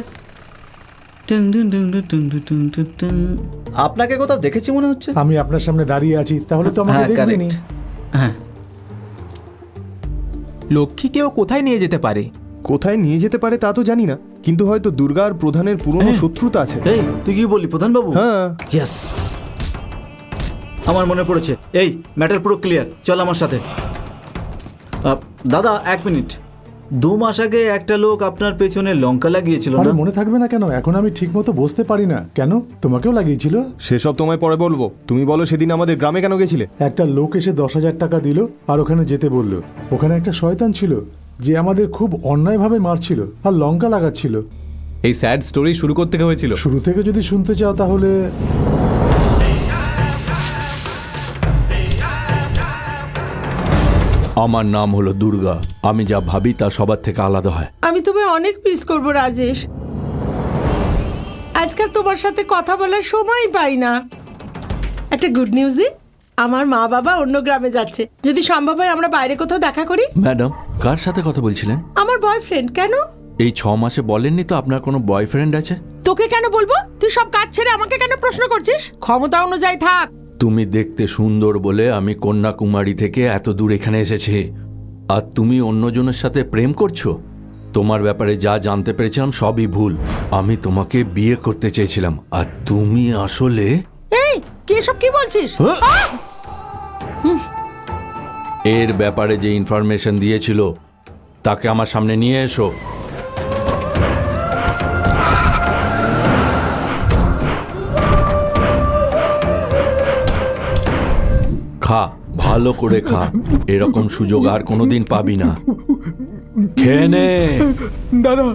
আপনাকে কোথাও দেখেছি মনে হচ্ছে। আমি আপনার সামনে দাঁড়িয়ে আছি, তাহলে তো আমাকে হ্যাঁ, দেখবেনই। correct। হ্যাঁ, লক্ষ্মীকেও কোথায় নিয়ে যেতে পারে? কোথায় নিয়ে যেতে পারে তা তো জানি না, কিন্তু হয়তো দুর্গা আর প্রধানের পুরনো শত্রুতা আছে। এই তুই কি বললি প্রধান বাবু? হ্যাঁ। ইয়েস, আমার মনে পড়েছে। এই ম্যাটার পুরো ক্লিয়ার, চল আমার সাথে। দাদা 1 মিনিট। 2 মাস আগে একটা লোক আপনার পেছনে লঙ্কা লাগিয়েছিল আরে না? মনে থাকবে না কেন? এখন আমি ঠিক মতো বসতে পারি না। কেন, তোমাকেও লাগিয়েছিল? সেসব তোমায় পরে বলবো, তুমি বলো সেদিন আমাদের গ্রামে কেন গেছিলে? একটা লোক এসে 10,000 টাকা দিল আর ওখানে যেতে বলল। ওখানে একটা শয়তান ছিল যে আমাদের খুব অন্যায়ভাবে মারছিল আর লঙ্কা লাগাচ্ছিল। এই স্যাড স্টোরি শুরু করতে হয়েছিল। শুরু থেকে যদি শুনতে চাও তাহলে আমার নাম হলো দুর্গা, আমি যা ভাবি তা সবার থেকে আলাদা হয়। আমি তোমায় অনেক মিস করব রাজেশ। আজকাল তোমার সাথে কথা বলার সময় পাই না। একটা গুড নিউজই, আমার মা বাবা অন্য গ্রামে যাচ্ছে। যদি সম্ভব হয় আমরা বাইরে কোথাও দেখা করি। ম্যাডাম, কার সাথে কথা বলছিলেন? আমার বয়ফ্রেন্ড। কেন? এই 6 মাসে বলেননি তো আপনার কোনো বয়ফ্রেন্ড আছে? তোকে কেন বলবো? তুই সব কাজ ছেড়ে আমাকে কেন প্রশ্ন করছিস? ক্ষমতা অনুযায়ী থাক। তুমি দেখতে সুন্দর বলে আমি কন্যাকুমারী থেকে এত দূর এখানে এসেছি, আর তুমি অন্যজনের সাথে প্রেম করছো? তোমার ব্যাপারে যা জানতে পেরেছিলাম সবই ভুল। আমি তোমাকে বিয়ে করতে চেয়েছিলাম, আর তুমি আসলে... এই কি এসব কি বলছিস? আহ! এর ব্যাপারে যে ইনফরমেশন দিয়েছিল তাকে আমার সামনে নিয়ে এসো। খা, ভালো করে খা, এরকম সুযোগ আর কোনোদিন পাবি না। খেয়ে নে। দাদা,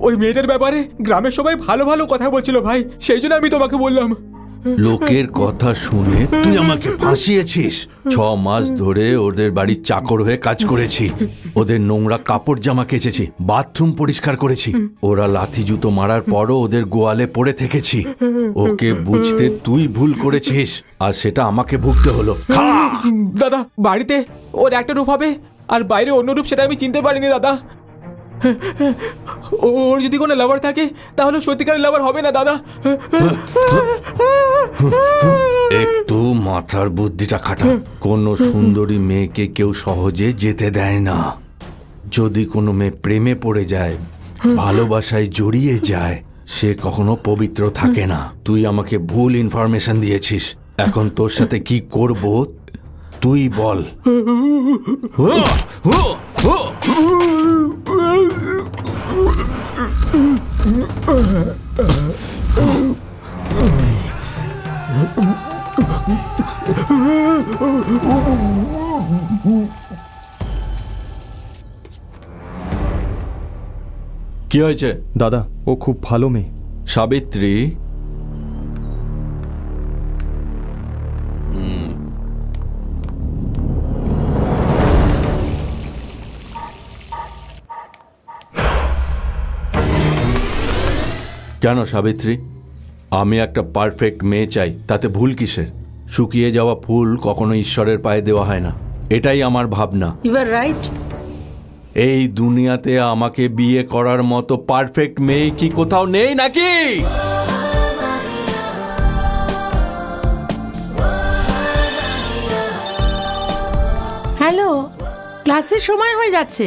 ওই মেয়েটার ব্যাপারে গ্রামের সবাই ভালো ভালো কথা বলছিল ভাই, সেই জন্য আমি তোমাকে বললাম। লোকের কথা শুনে তুই আমাকে ফাঁসিয়েছিস। 6 মাস ধরে ওদের বাড়ির চাকর হয়ে কাজ করেছি, ওদের নোংরা কাপড় জামা কেচেছি, বাথরুম পরিষ্কার করেছি। ওরা লাথি জুতো মারার পরও ওদের গোয়ালে পড়ে থেকেছি। ওকে বুঝতে তুই ভুল করেছিস, আর সেটা আমাকে ভুগতে হলো। খা। দাদা, বাড়িতে ওর একটা রূপ হবে আর বাইরে অন্য রূপ, সেটা আমি চিনতে পারিনি দাদা। ওর যদি কোনো লাভার থাকে তাহলে সত্যিকারের লাভার হবে না দাদা। একটু মাথার বুদ্ধিটা খাটা। কোনো সুন্দরী মেয়েকে কেউ সহজে যেতে দেয় না। যদি কোনো মেয়ে প্রেমে পড়ে যায়, ভালোবাসায় জড়িয়ে যায়, সে কখনো পবিত্র থাকে না। তুই আমাকে ভুল ইনফরমেশন দিয়েছিস, এখন তোর সাথে কি করব তুই বল। কি হয়েছে? দাদা, ও খুব ভালো মেয়ে। সাবিত্রী, কেন সাবিত্রী, আমি একটা পারফেক্ট মেয়ে চাই, তাতে ভুল কিসের? শুকিয়ে যাওয়া ফুল কখনো ঈশ্বরের পায়ে দেওয়া হয় না, এটাই আমার ভাবনা। You are right. এই দুনিয়াতে আমাকে বিয়ে করার মতো পারফেক্ট মেয়ে কি কোথাও নেই নাকি? হ্যালো, ক্লাসের সময় হয়ে যাচ্ছে।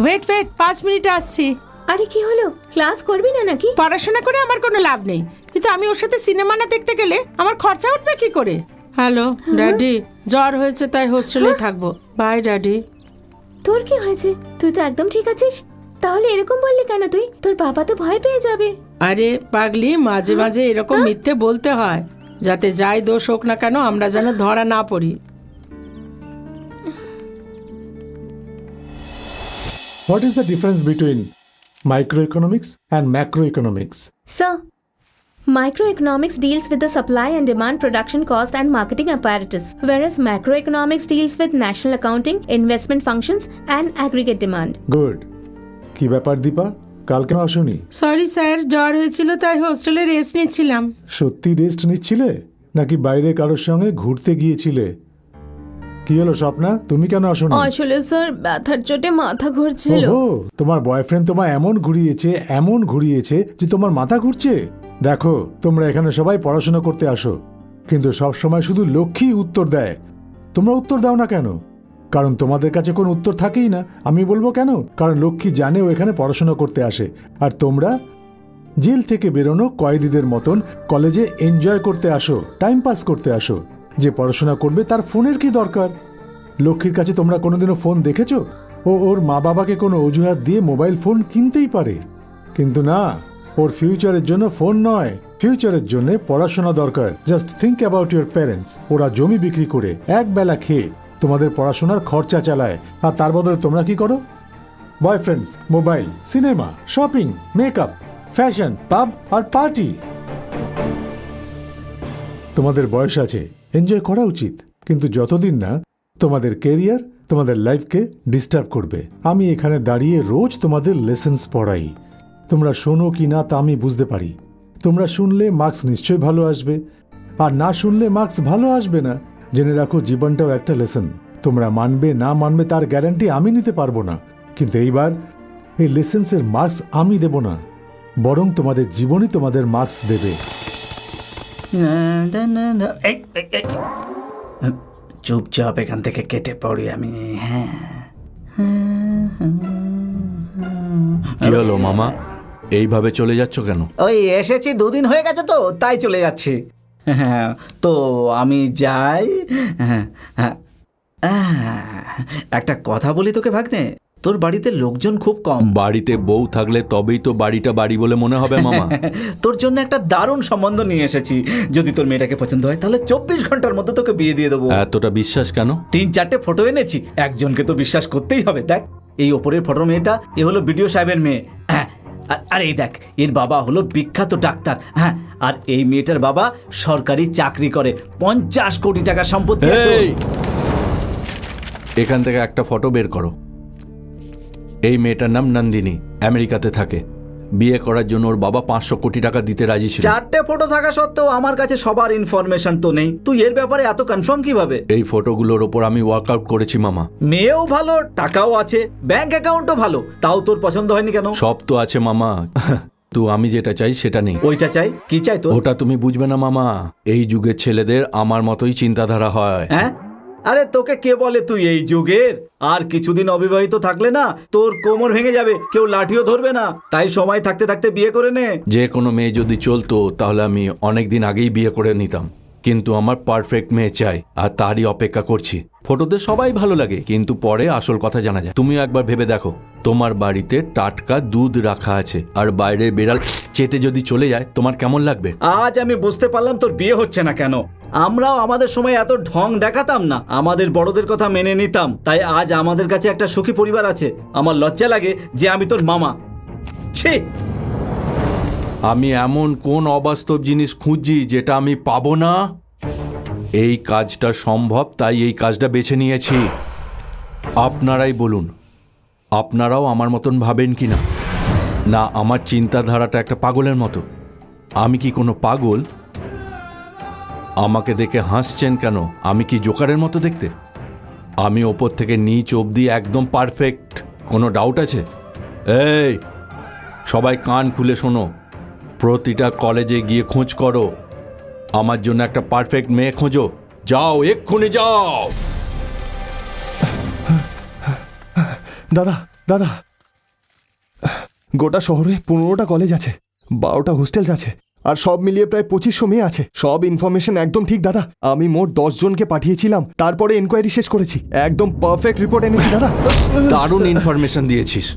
ওয়েট 5 মিনিটে আসছি। আরে কি হলো, ক্লাস করবি না নাকি? পড়াশোনা করে আমার কোনো লাভ নেই, কিন্তু আমি ওর সাথে সিনেমা না দেখতে গেলে আমার খরচা উঠবে কি করে? হ্যালো ড্যাডি, জ্বর হয়েছে তাই হোস্টেলেই থাকবো। Bye daddy. তোর কি হয়েছে? তুই তো একদম ঠিক আছিস। তাহলে এরকম বললি কেন তুই? তোর বাবা তো ভয় পেয়ে যাবে। আরে পাগলি, মাঝে মাঝে এরকম মিথ্যে বলতে হয়, যাতে যাই দোষ হোক না কেন আমরা যেন ধরা না পড়ি। What is the difference between microeconomics and macroeconomics? Sir, microeconomics deals with the supply and demand, production cost and marketing apparatus, whereas macroeconomics deals with national accounting, investment functions and aggregate demand. Good. কি ব্যাপার দীপা, কালকে আসুনি? Sorry sir, জ্বর হয়েছিল তাই হোস্টেলে rest নিচ্ছিলাম। সত্যি rest নিচ্ছিলে নাকি বাইরে কারোর সঙ্গে ঘুরতে গিয়েছিলে? কি হলো স্বপ্না, তুমি কেন আসোনি? আসলে স্যার ব্যথার চোটে মাথা ঘুরছিল। ও, তোমার বয়ফ্রেন্ড তোমায় এমন ঘুরিয়েছে যে তোমার মাথা ঘুরছে। দেখো, তোমরা এখানে সবাই পড়াশোনা করতে আসো, কিন্তু সব সময় শুধু লক্ষ্মী উত্তর দেয়। তোমরা উত্তর দাও না কেন? কারণ তোমাদের কাছে কোনো উত্তর থাকেই না। আমি বলবো কেন? কারণ লক্ষ্মী জানে ও এখানে পড়াশোনা করতে আসে, আর তোমরা জেল থেকে বেরোনো কয়েদিদের মতন কলেজে এনজয় করতে আসো, টাইম পাস করতে আসো। যে পড়াশোনা করবে তার ফোনের কি দরকার? লক্ষ্মীর কাছে তোমরা কোনোদিনও ফোন দেখেছো? ও ওর মা বাবাকে কোনো অজুহাত দিয়ে মোবাইল ফোন কিনতেই পারে, কিন্তু না, ওর ফিউচারের জন্য ফোন নয়, ফিউচারের জন্য পড়াশোনা দরকার। Just think about your parents. ওরা জমি বিক্রি করে একবেলা খেয়ে তোমাদের পড়াশোনার খরচা চালায়, আর তার বদলে তোমরা কি করো? Boyfriends, mobile, cinema, shopping, makeup, fashion, পাব আর পার্টি। তোমাদের বয়স আছে, এনজয় করা উচিত, কিন্তু যতদিন না তোমাদের কেরিয়ার তোমাদের লাইফকে ডিস্টার্ব করবে। আমি এখানে দাঁড়িয়ে রোজ তোমাদের লেসেন্স পড়াই, তোমরা শোনো কি না তা আমি বুঝতে পারি। তোমরা শুনলে মার্কস নিশ্চয়ই ভালো আসবে, আর না শুনলে মার্কস ভালো আসবে না। জেনে রাখো, জীবনটাও একটা লেসন। তোমরা মানবে না মানবে তার গ্যারান্টি আমি নিতে পারবো না, কিন্তু এইবার এই লেসেন্সের মার্কস আমি দেব না, বরং তোমাদের জীবনই তোমাদের মার্কস দেবে। চুপচাপ এখান থেকে কেটে পড়ি আমি। হ্যাঁ, কি হলো মামা, এইভাবে চলে যাচ্ছ কেন? ওই এসেছি 2 দিন হয়ে গেছে তো, তাই চলে যাচ্ছি। হ্যাঁ, তো আমি যাই। হ্যাঁ, হ্যাঁ, একটা কথা বলি তোকে ভাগ্নে, তোর বাড়িতে লোকজন খুব কম। বাড়িতে বউ থাকলে তবেই তো বাড়িটা বাড়ি বলে মনে হবে মামা। তোর জন্য একটা দারুণ সম্বন্ধ নিয়ে এসেছি। যদি তোর মেয়েটাকে পছন্দ হয় তাহলে 24 ঘন্টার মধ্যে তোকে বিয়ে দিয়ে দেবো। এতটা বিশ্বাস কেন? 3-4টে ফটো এনেছি, একজনকে তো বিশ্বাস করতেই হবে। দেখ, এই ওপরের ফটো মেয়েটা, এ হলো বিডিও সাহেবের মেয়ে। হ্যাঁ, আর এই দেখ, এর বাবা হলো বিখ্যাত ডাক্তার। হ্যাঁ, আর এই মেয়েটার বাবা সরকারি চাকরি করে, 50 কোটি টাকার সম্পত্তি আছে। এই, এখান থেকে একটা ফটো বের করো। এই মেয়েটার নাম নন্দিনী, আমেরিকাতে থাকে। বিয়ে করার জন্য ওর বাবা 500 কোটি টাকা দিতে রাজি ছিল। 4টে ফটো থাকা সত্ত্বেও আমার কাছে সবার ইনফরমেশন তো নেই। তুই এর ব্যাপারে এত কনফার্ম কিভাবে? এই ফটোগুলোর ওপর আমি ওয়ার্কআউট করেছি মামা। মেয়েও ভালো, টাকাও আছে, ব্যাংক অ্যাকাউন্টও ভালো, তাও তোর পছন্দ হয়নি কেন? সব তো আছে মামা, তো আমি যেটা চাই সেটা নেই। ওইটা চাই? কি চাই তোর? ওটা তুমি বুঝবে না মামা। এই যুগের ছেলেদের আমার মতোই চিন্তাধারা হয়। হ্যাঁ, আরে তোকে কে বলে তুই এই যুগের? আর কিছুদিন অবিবাহিত থাকলে না তোর কোমর ভেঙে যাবে, কেউ লাঠিও ধরবে না। তাই সময় থাকতে থাকতে বিয়ে করে নে। যে কোনো মেয়ে যদি চলতো তাহলে আমি অনেক দিন আগেই বিয়ে করে নিতাম, কিন্তু আমার পারফেক্ট মেয়ে চাই, আর তারই অপেক্ষা করছি। ফটোতে সবাই ভালো লাগে, কিন্তু পরে আসল কথা জানা যায়। তুমিও একবার ভেবে দেখো, তোমার বাড়িতে টাটকা দুধ রাখা আছে, আর বাইরে বেড়াল চেটে যদি চলে যায়, তোমার কেমন লাগবে? আজ আমি বুঝতে পারলাম তোর বিয়ে হচ্ছে না কেন। আমরাও আমাদের সময় এত ঢং দেখাতাম না, আমাদের বড়দের কথা মেনে নিতাম। তাই আজ আমাদের কাছে একটা সুখী পরিবার আছে। আমার লজ্জা লাগে যে আমি তোর মামা। ছি, আমি এমন কোন অবাস্তব জিনিস খুঁজছি যেটা আমি পাবো না? এই কাজটা সম্ভব, তাই এই কাজটা বেছে নিয়েছি। আপনারাই বলুন, আপনারাও আমার মতন ভাবেন কি না? না আমার চিন্তাধারাটা একটা পাগলের মতো? আমি কি কোনো পাগল? আমাকে দেখে হাসছেন কেন? আমি কি জোকারের মতো দেখতে? আমি ওপর থেকে নিচ অবধি একদম পারফেক্ট। কোনো ডাউট আছে? এই সবাই কান খুলে শোনো, প্রতিটা কলেজে গিয়ে খোঁজ করো, আমার জন্য একটা পারফেক্ট মেয়ে খোঁজো। যাও, এক্ষুনি যাও। দাদা দাদা, গোটা শহরে 15টা কলেজ আছে, 12টা হোস্টেলস আছে, আর সব মিলিয়ে প্রায় 2500 মেয়ে আছে। সব ইনফরমেশন একদম ঠিক দাদা। আমি মোট 10 জনকে পাঠিয়েছিলাম, তারপরে এনকোয়ারি শেষ করেছি। একদম পারফেক্ট রিপোর্ট এনেছি দাদা। দারুণ ইনফরমেশন দিয়েছিস।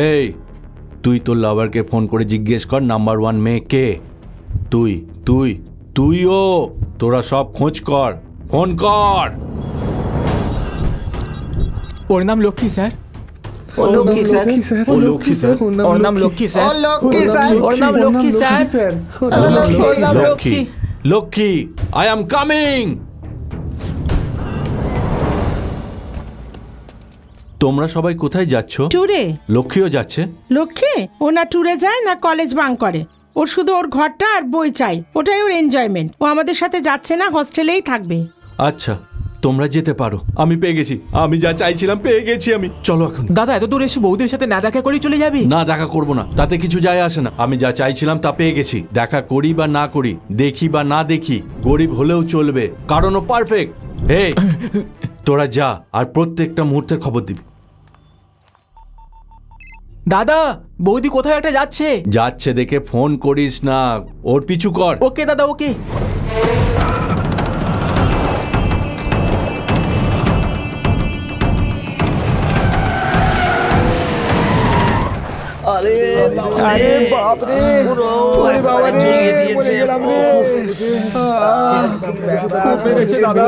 এই তুই তোর লাভারকে ফোন করে জিজ্ঞেস কর নাম্বার 1 মেয়ে কে। তুইও তোরা সব খোঁজ কর, ফোন কর। ওর নাম লক্ষ্মী স্যার। ও লক্ষ্মী স্যার। ওর নাম লক্ষ্মী স্যার। ওর নাম Lakshmi sir. Lakshmi, I am coming. তোমরা সবাই কোথায় যাচ্ছ? ট্যুরে। লক্ষ্মীও যাচ্ছে? লক্ষ্মী ও না ট্যুরে যায় না কলেজ বাং করে। ওর শুধু ওর ঘরটা আর বই চাই, ওটাই ওর এনজয়মেন্ট। ও আমাদের সাথে যাচ্ছে না, হস্টেলেই থাকবে। আচ্ছা, তোমরা যেতে পারো। আমি পেয়ে গেছি, আমি যা চাইছিলাম পেয়ে গেছি আমি। চলো এখন। দাদা এত দূর এসে বৌদির সাথে না দেখা করেই চলে যাবি? না, দেখা করবো না, তাতে কিছু যায় আসে না। আমি যা চাইছিলাম তা পেয়ে গেছি। দেখা করি বা না করি, দেখি বা না দেখি, গরিব হলেও চলবে, কারণ ও পারফেক্ট। হে, তোরা যা, আর প্রত্যেকটা মুহূর্তের খবর দিবি। দাদা বৌদি কোথায় একটা যাচ্ছে। যাচ্ছে দেখে ফোন করিস না, ওর পিছু কর। ওকে দাদা, ওকে। আরে বাপ রে, ওরে বাবা রে, মরে গেলাম রে। মেরেছে দাদা।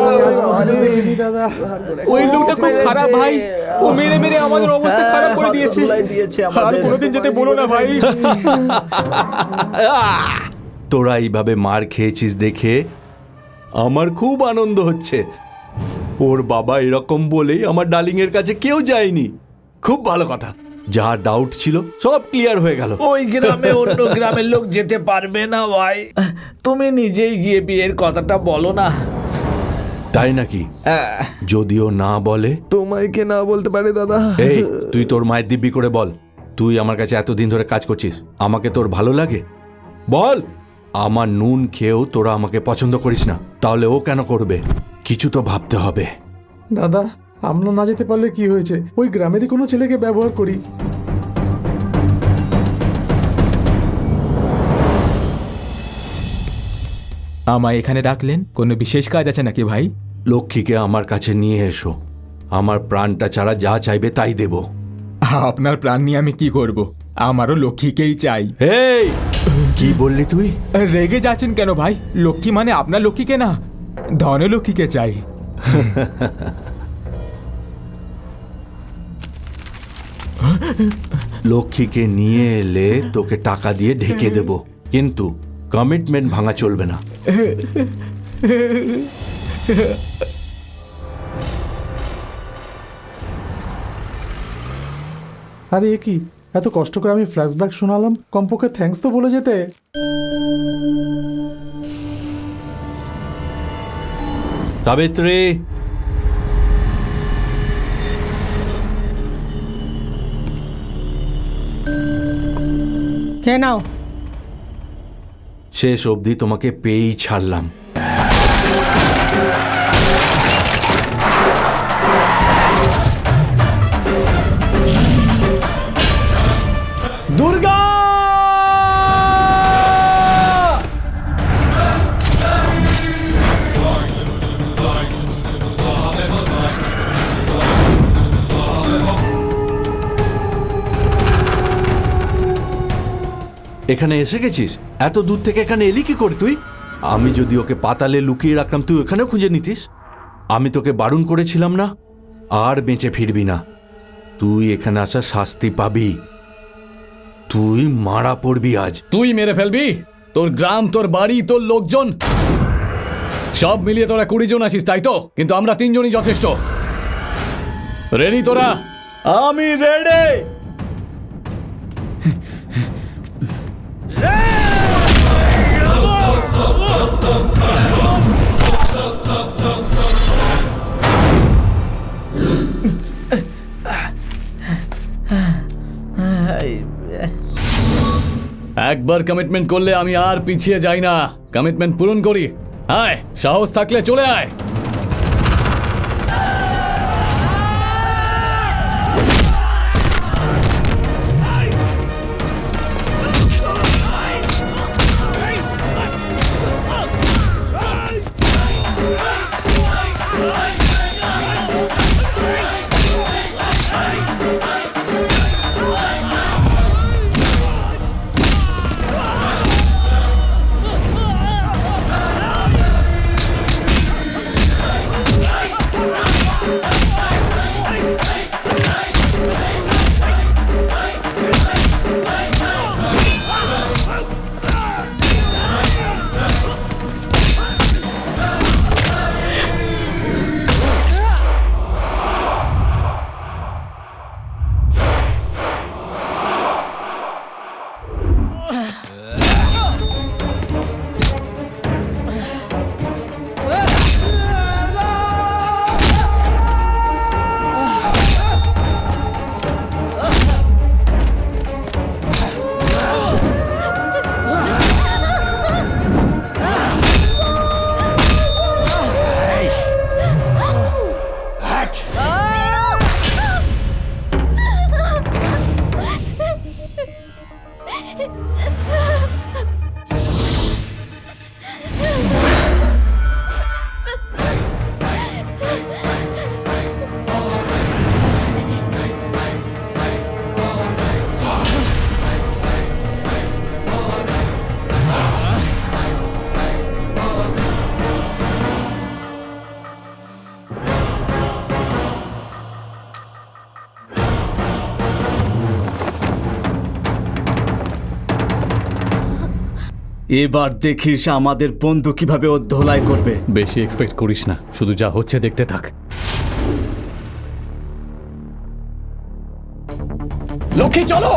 ওই লোকটা খুব খারাপ ভাই, ও মেরে মেরে আমাদের অবস্থা খারাপ করে দিয়েছে। আর কোনোদিন যেতে বলো না ভাই। তোরা এইভাবে মার খেয়েছিস দেখে আমার খুব আনন্দ হচ্ছে। ওর বাবা এরকম বলেই আমার ডার্লিং এর কাছে কেউ যায়নি। খুব ভালো কথা, যা ডাউট ছিল সব ক্লিয়ার হয়ে গেল। ওই গ্রামে অন্য গ্রামের লোক যেতে পারবে না ভাই, তুমি নিজেই গিয়ে বিয়ের কথাটা বলো না। তাই নাকি? যদিও না বলে? তোমায় কে না বলতে পারে দাদা? এই তুই তোর মায়ের দিব্যি করে বল, তুই আমার কাছে এতদিন ধরে কাজ করছিস, আমাকে তোর ভালো লাগে? বল। আমার নুন খেয়েও তোরা আমাকে পছন্দ করিস না, তাহলে ও কেন করবে? কিছু তো ভাবতে হবে। দাদা, আমরা না যেতে পারলে কি হয়েছে? ওই গ্রামেরই কোনো ছেলেকে ব্যবহার করি। আমায় এখানে ডাকলেন, কোনো বিশেষ কাজ আছে নাকি ভাই? লক্ষ্মীকে আমার কাছে নিয়ে এসো, আমার প্রাণটা ছাড়া যা চাইবে তাই দেব। আপনার প্রাণ নিয়ে আমি কি করব? আমারও লক্ষ্মীকেই চাই। এই কি বললি তুই? রেগে যাচ্ছেন কেন ভাই? লক্ষ্মী মানে আপনার লক্ষ্মীকে না, ধনলক্ষ্মীকে চাই। লক্ষ্মীকে নিয়ে এলে তোকে টাকা দিয়ে ঢেকে দেব, কিন্তু কমিটমেন্ট ভাঙা চলবে না। আরে এ কি, এত কষ্ট করে আমি ফ্ল্যাশব্যাক শোনালাম, কমপক্ষে থ্যাঙ্কস তো বলে যেতে। সাবিত্রী, খেয়ে নাও। শেষ অবধি তোমাকে পেয়েই ছাড়লাম। দুর্গা! এখানে এসে গেছিস? এত দূর থেকে এখানে এলি কি করে তুই? আমি যদি ওকে পাতালে লুকিয়ে রাখতাম তুই ওখানেও খুঁজে নিতিস। আমি তোকে বারণ করেছিলাম না? আর বেঁচে ফিরবি না, তুই এখানে আসা শাস্তি পাবি। তুই মারা পড়বি আজ। তুই মেরে ফেলবি? তোর গ্রাম, তোর বাড়ি, তোর লোকজন সব মিলিয়ে তোরা 20 জন আসিস, তাই তো? কিন্তু আমরা 3 জনই যথেষ্ট। রেডি তোরা? আমি রেডি। একবার কমিটমেন্ট করলে আমি আর পিছিয়ে যাই না, কমিটমেন্ট পূরণ করি। আয়, সাহস থাকলে চলে আয়। এবার দেখিস আমাদের বন্ধু কিভাবে ও ধোলাই করবে। বেশি এক্সপেক্ট করিস না, শুধু যা হচ্ছে দেখতে থাক। লক্ষ্মী চলো।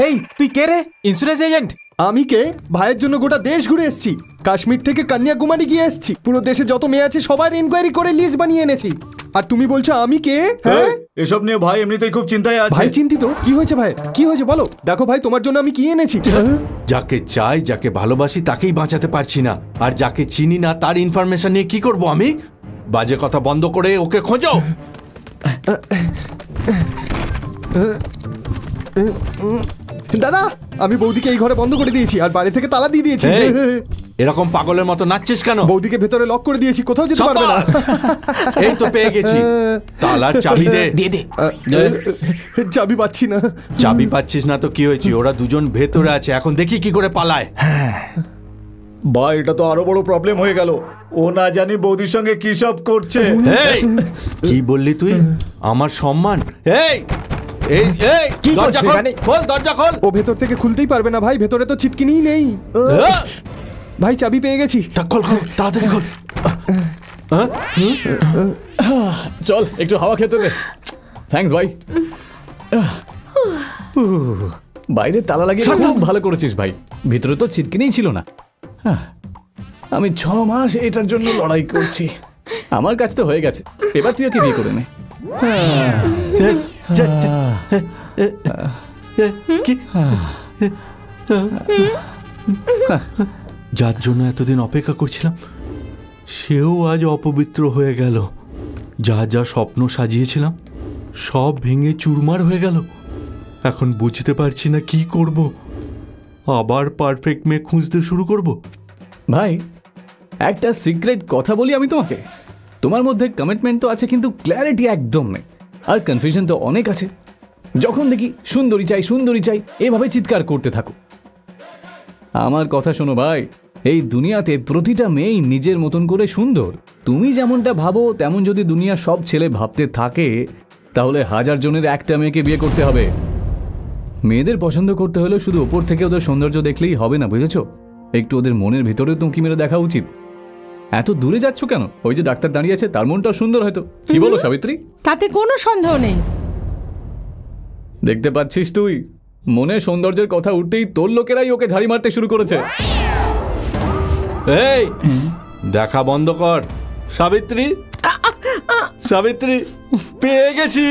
এই তুই কে রে? Insurance agent? আমি কে? ভাইয়ের জন্য গোটা দেশ ঘুরে এসেছি, কাশ্মীর থেকে কন্যাকুমারী গিয়ে এসেছি, পুরো দেশে যত মেয়ে আছে সবার ইনকোয়ারি করে লিস্ট বানিয়ে এনেছি। আর তুমি বলছো আমি কে? হ্যাঁ, এসব নিয়ে ভাই এমনিতেই খুব চিন্তায় আছে। ভাই চিন্তিত? কি হয়েছে ভাই, কি হয়েছে বলো। দেখো ভাই, তোমার জন্য আমি কি এনেছি। যাকে চাই, যাকে ভালোবাসি তাকেই বাঁচাতে পারছি না, আর যাকে চিনি না তার ইনফরমেশন নিয়ে কি করব আমি? বাজে কথা বন্ধ করে ওকে খোঁজো। দাদা, আমি বৌদিকে এই ঘরে বন্ধ করে দিয়েছি আর বাড়ি থেকে তালা দিয়ে দিয়েছি। এই, এরকম পাগলের মতো নাচছিস কেন? বৌদিকে ভেতরে লক করে দিয়েছি, কোথাও যেতে পারবে না। এই তো পেয়ে গেছি, তালার চাবি দে। দিয়ে দে। চাবি পাচ্ছি না। চাবি পাচ্ছিস না তো কি হয়েছে? ওরা দুজন ভেতরে আছে, এখন দেখি কি করে পালায়। ভাই এটা তো আরো বড় প্রবলেম হয়ে গেল, ও না জানি বৌদির সঙ্গে কি সব করছে। এই, কি বললি তুই? আমার সম্মান? এই এই এই কি দরজা করছে খোল, এখানে? খোল দরজা খোল। ও ভেতর থেকে খুলতেই পারবে না ভাই, ভেতরে তো ছিটকিনিই নেই। ভাই চাবি পেয়ে গেছি। খোল খোল তাড়াতাড়ি খোল। চল একটু হাওয়া খেতে দে। থ্যাঙ্কস ভাই। বাইরে তালা লাগিয়ে খুব ভালো করেছিস ভাই, ভিতরে তো ছিটকিনেই ছিল না। আমি 6 মাস এটার জন্য লড়াই করছি, আমার কাছে তো হয়ে গেছে, এবার তুই ওকে বিয়ে করে নে। কি? যার জন্য এতদিন অপেক্ষা করছিলাম সেও আজ অপবিত্র হয়ে গেল। যা যা স্বপ্ন সাজিয়েছিলাম সব ভেঙে চুরমার হয়ে গেল। এখন বুঝতে পারছি না কি করব। আবার পারফেক্ট মেয়ে খুঁজতে শুরু করব। ভাই একটা সিক্রেট কথা বলি আমি তোমাকে, তোমার মধ্যে কমিটমেন্ট তো আছে কিন্তু ক্ল্যারিটি একদম নেই, আর কনফিউশন তো অনেক আছে। যখন দেখি সুন্দরী চাই এভাবে চিৎকার করতে থাকো। আমার কথা শোনো ভাই, এই দুনিয়াতে প্রতিটা মেয়েই নিজের মতন করে সুন্দর। তুমি যেমনটা ভাবো তেমন যদি দুনিয়ার সব ছেলে ভাবতে থাকে তাহলে 1000 জনের একটা মেয়েকে বিয়ে করতে হবে। মেয়েদের পছন্দ করতে হলে শুধু ওপর থেকে ওদের সৌন্দর্য দেখলেই হবে না, বুঝেছো? একটু ওদের মনের ভিতরেও তুমি মেরে দেখা উচিত। এত দূরে যাচ্ছ কেন? ওই যে ডাক্তার দাঁড়িয়ে আছে, তার মনটাও সুন্দর হয়তো। কি বলো সাবিত্রী? তাতে কোনো সন্দেহ নেই। দেখতে পাচ্ছিস তুই, মনে সৌন্দর্যের কথা উঠতেই তোর লোকেরাই ওকে ঝাড়ি মারতে শুরু করেছে। এই দেখা বন্ধ কর। সাবিত্রী, সাবিত্রী, পেয়ে গেছি।